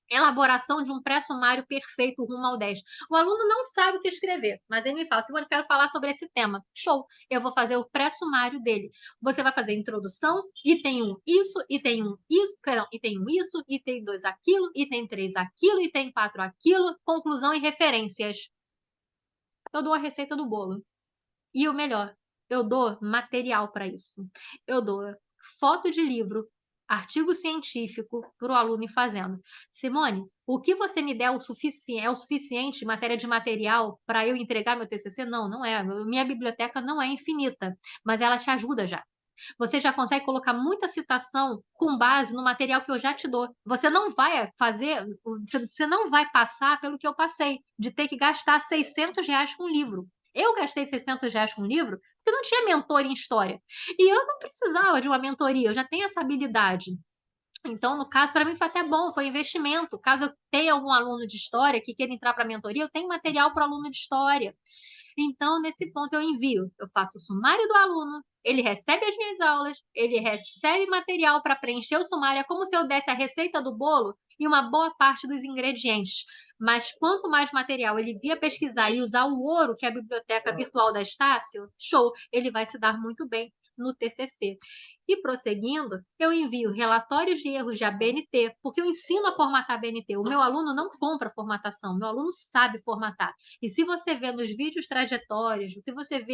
Elaboração de um pré-sumário perfeito rumo ao 10. O aluno não sabe o que escrever, mas ele me fala, Simone, eu quero falar sobre esse tema. Show! Eu vou fazer o pré-sumário dele. Você vai fazer introdução, item 1 isso, item 1 isso, perdão, item 1 isso, item 2 aquilo, item 3 aquilo, item 4 aquilo, conclusão e referências. Eu dou a receita do bolo. E o melhor, eu dou material para isso. Eu dou foto de livro, artigo científico para o aluno ir fazendo. Simone, o que você me der é o suficiente em matéria de material para eu entregar meu TCC? Não, não é. Minha biblioteca não é infinita, mas ela te ajuda já. Você já consegue colocar muita citação com base no material que eu já te dou. Você não vai você não vai passar pelo que eu passei, de ter que gastar R$ 600 com livro. Eu gastei R$ 600 com livro porque não tinha mentor em história. E eu não precisava de uma mentoria, eu já tenho essa habilidade. Então, no caso, para mim foi até bom, foi investimento. Caso eu tenha algum aluno de história que queira entrar para a mentoria, eu tenho material para aluno de história. Então, nesse ponto, eu faço o sumário do aluno, ele recebe as minhas aulas, ele recebe material para preencher o sumário, é como se eu desse a receita do bolo e uma boa parte dos ingredientes. Mas quanto mais material ele via pesquisar e usar o ouro, que é a biblioteca virtual da Estácio, show, ele vai se dar muito bem no TCC. E prosseguindo, eu envio relatórios de erros de ABNT, porque eu ensino a formatar ABNT. O meu aluno não compra formatação, o meu aluno sabe formatar. E se você vê nos vídeos trajetórios, se você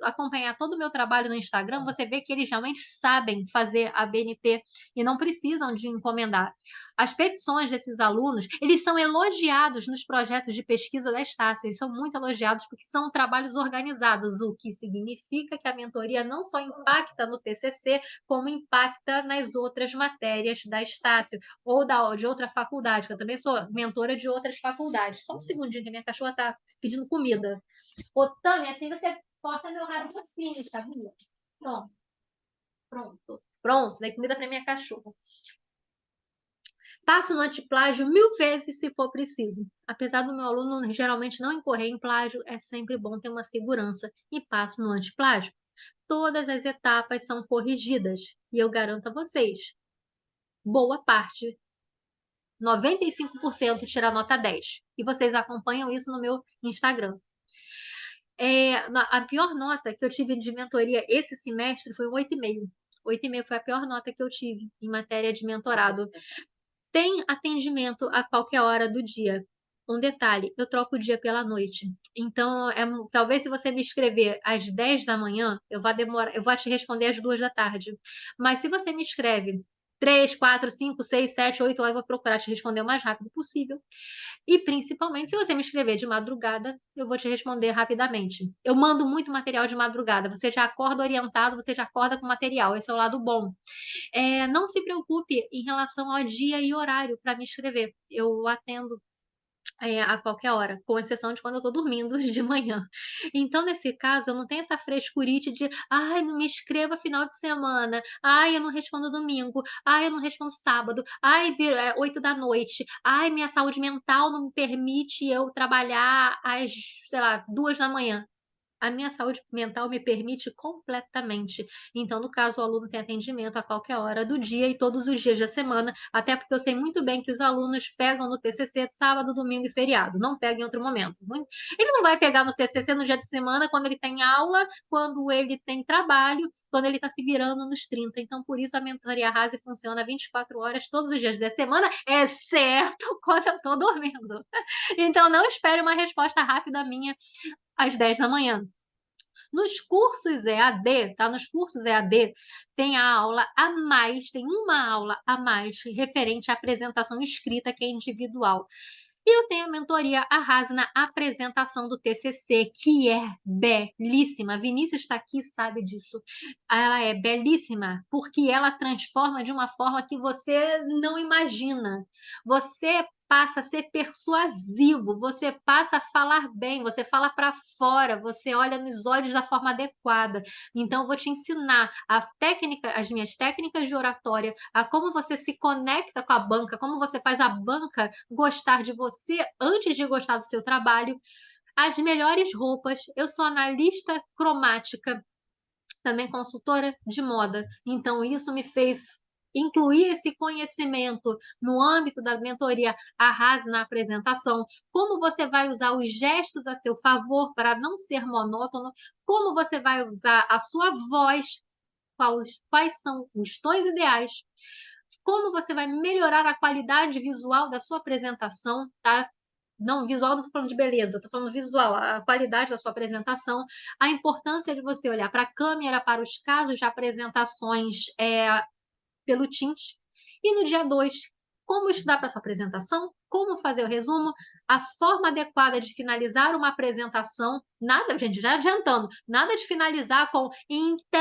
acompanhar todo o meu trabalho no Instagram, você vê que eles realmente sabem fazer ABNT e não precisam de encomendar. As petições desses alunos, eles são elogiados nos projetos de pesquisa da Estácio, eles são muito elogiados porque são trabalhos organizados, o que significa que a mentoria não só impacta no TCC, como impacta nas outras matérias da Estácio ou de outra faculdade, que eu também sou mentora de outras faculdades. Só um segundinho que a minha cachorra está pedindo comida. Ô, Tânia, assim você corta meu raciocínio, sabia? Pronto. Pronto. Pronto, dei comida para minha cachorra. Passo no antiplágio 1000 vezes se for preciso. Apesar do meu aluno geralmente não incorrer em plágio, é sempre bom ter uma segurança e passo no antiplágio. Todas as etapas são corrigidas e eu garanto a vocês, boa parte, 95% tira nota 10. E vocês acompanham isso no meu Instagram. A pior nota que eu tive de mentoria esse semestre foi um 8,5. 8,5 foi a pior nota que eu tive em matéria de mentorado. Tem atendimento a qualquer hora do dia. Um detalhe, eu troco o dia pela noite. Então, talvez se você me escrever às 10 da manhã, eu vou te responder às 2 da tarde. Mas se você me escreve 3, 4, 5, 6, 7, 8 horas, eu vou procurar te responder o mais rápido possível. E principalmente, se você me escrever de madrugada, eu vou te responder rapidamente. Eu mando muito material de madrugada. Você já acorda orientado, você já acorda com material. Esse é o lado bom. Não se preocupe em relação ao dia e horário para me escrever. Eu atendo a qualquer hora, com exceção de quando eu estou dormindo de manhã. Então, nesse caso, eu não tenho essa frescurite de ai, não me escreva final de semana, ai, eu não respondo domingo, ai, eu não respondo sábado, ai, 8 da noite, ai, minha saúde mental não me permite eu trabalhar às, sei lá, 2 da manhã. A minha saúde mental me permite completamente. Então, no caso, o aluno tem atendimento a qualquer hora do dia e todos os dias da semana, até porque eu sei muito bem que os alunos pegam no TCC de sábado, domingo e feriado, não pegam em outro momento. Ele não vai pegar no TCC no dia de semana, quando ele tem aula, quando ele tem trabalho, quando ele está se virando nos 30. Então, por isso, a mentoria Rase funciona 24 horas todos os dias da semana, exceto quando eu estou dormindo. Então, não espere uma resposta rápida minha às 10 da manhã. Nos cursos EAD, tá? Nos cursos EAD tem a aula a mais, tem uma aula a mais referente à apresentação escrita que é individual. E eu tenho a mentoria Arrase na apresentação do TCC, que é belíssima. Vinícius está aqui, sabe disso. Ela é belíssima porque ela transforma de uma forma que você não imagina. Você passa a ser persuasivo, você passa a falar bem, você fala para fora, você olha nos olhos da forma adequada. Então, eu vou te ensinar as minhas técnicas de oratória, a como você se conecta com a banca, como você faz a banca gostar de você antes de gostar do seu trabalho, as melhores roupas. Eu sou analista cromática, também consultora de moda. Então, isso me fez incluir esse conhecimento no âmbito da mentoria Arrase na apresentação, como você vai usar os gestos a seu favor para não ser monótono, como você vai usar a sua voz, quais são os tons ideais, como você vai melhorar a qualidade visual da sua apresentação, tá? Não, visual, não estou falando de beleza, estou falando visual, a qualidade da sua apresentação, a importância de você olhar para a câmera, para os casos de apresentações pelo Teams. E no dia 2, como estudar para sua apresentação, como fazer o resumo, a forma adequada de finalizar uma apresentação. Nada, gente, já adiantando, nada de finalizar com então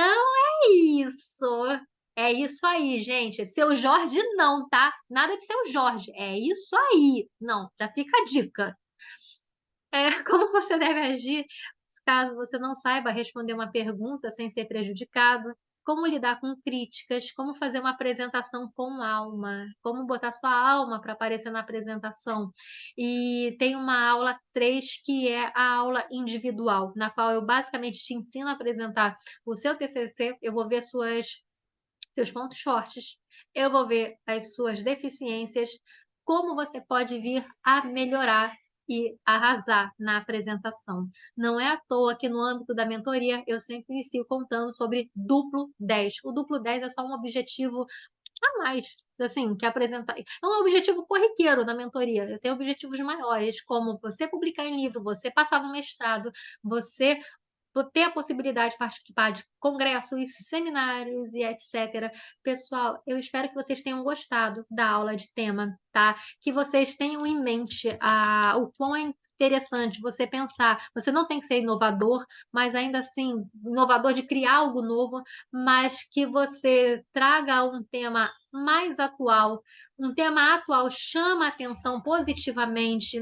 é isso. É isso aí, gente. Seu Jorge não, tá? Nada de seu Jorge. É isso aí. Não, já fica a dica. Como você deve agir caso você não saiba responder uma pergunta sem ser prejudicado, como lidar com críticas, como fazer uma apresentação com alma, como botar sua alma para aparecer na apresentação. E tem uma aula 3 que é a aula individual, na qual eu basicamente te ensino a apresentar o seu TCC, eu vou ver seus pontos fortes, eu vou ver as suas deficiências, como você pode vir a melhorar e arrasar na apresentação. Não é à toa que no âmbito da mentoria eu sempre inicio contando sobre duplo 10. O duplo 10 é só um objetivo a mais, assim, que apresentar. É um objetivo corriqueiro na mentoria. Eu tenho objetivos maiores, como você publicar em livro, você passar no mestrado, você ter a possibilidade de participar de congressos, seminários e etc. Pessoal, eu espero que vocês tenham gostado da aula de tema, tá? Que vocês tenham em mente o quão é interessante você pensar. Você não tem que ser inovador, mas ainda assim, inovador de criar algo novo, mas que você traga um tema mais atual. Um tema atual chama a atenção positivamente,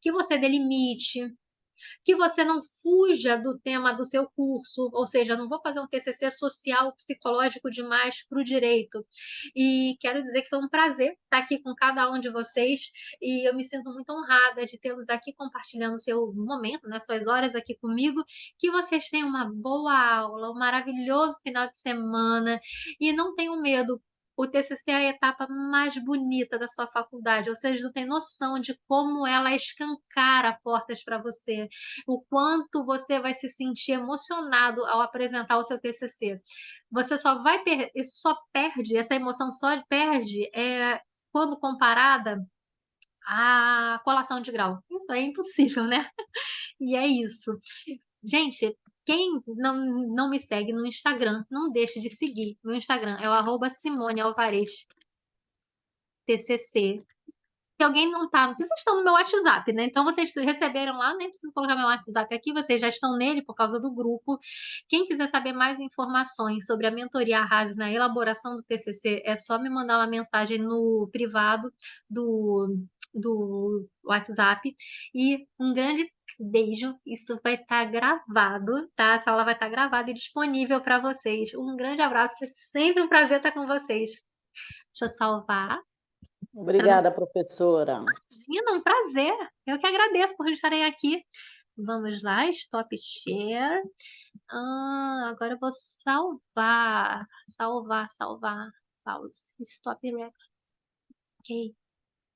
que você delimite, que você não fuja do tema do seu curso, ou seja, não vou fazer um TCC social psicológico demais para o direito. E quero dizer que foi um prazer estar aqui com cada um de vocês e eu me sinto muito honrada de tê-los aqui compartilhando o seu momento, né, suas horas aqui comigo. Que vocês tenham uma boa aula, um maravilhoso final de semana e não tenham medo. O TCC é a etapa mais bonita da sua faculdade, vocês não têm noção de como ela escancara portas para você, o quanto você vai se sentir emocionado ao apresentar o seu TCC. Você só vai isso só perde, essa emoção só perde quando comparada à colação de grau. Isso é impossível, né? E é isso. Gente, quem não me segue no Instagram, não deixe de seguir. Meu Instagram é o @SimoneAlvarez TCC. Se alguém não tá, não sei se vocês estão no meu WhatsApp, né? Então vocês receberam lá, nem preciso colocar meu WhatsApp aqui, vocês já estão nele por causa do grupo. Quem quiser saber mais informações sobre a mentoria Arrase na elaboração do TCC, é só me mandar uma mensagem no privado do WhatsApp. E um grande beijo. Isso vai estar gravado, tá? Essa aula vai estar gravada e disponível para vocês. Um grande abraço, é sempre um prazer estar com vocês. Deixa eu salvar. Obrigada, professora. Imagina, um prazer. Eu que agradeço por estarem aqui. Vamos lá, stop share. Agora eu vou salvar. Salvar. Pause. Stop record. Ok.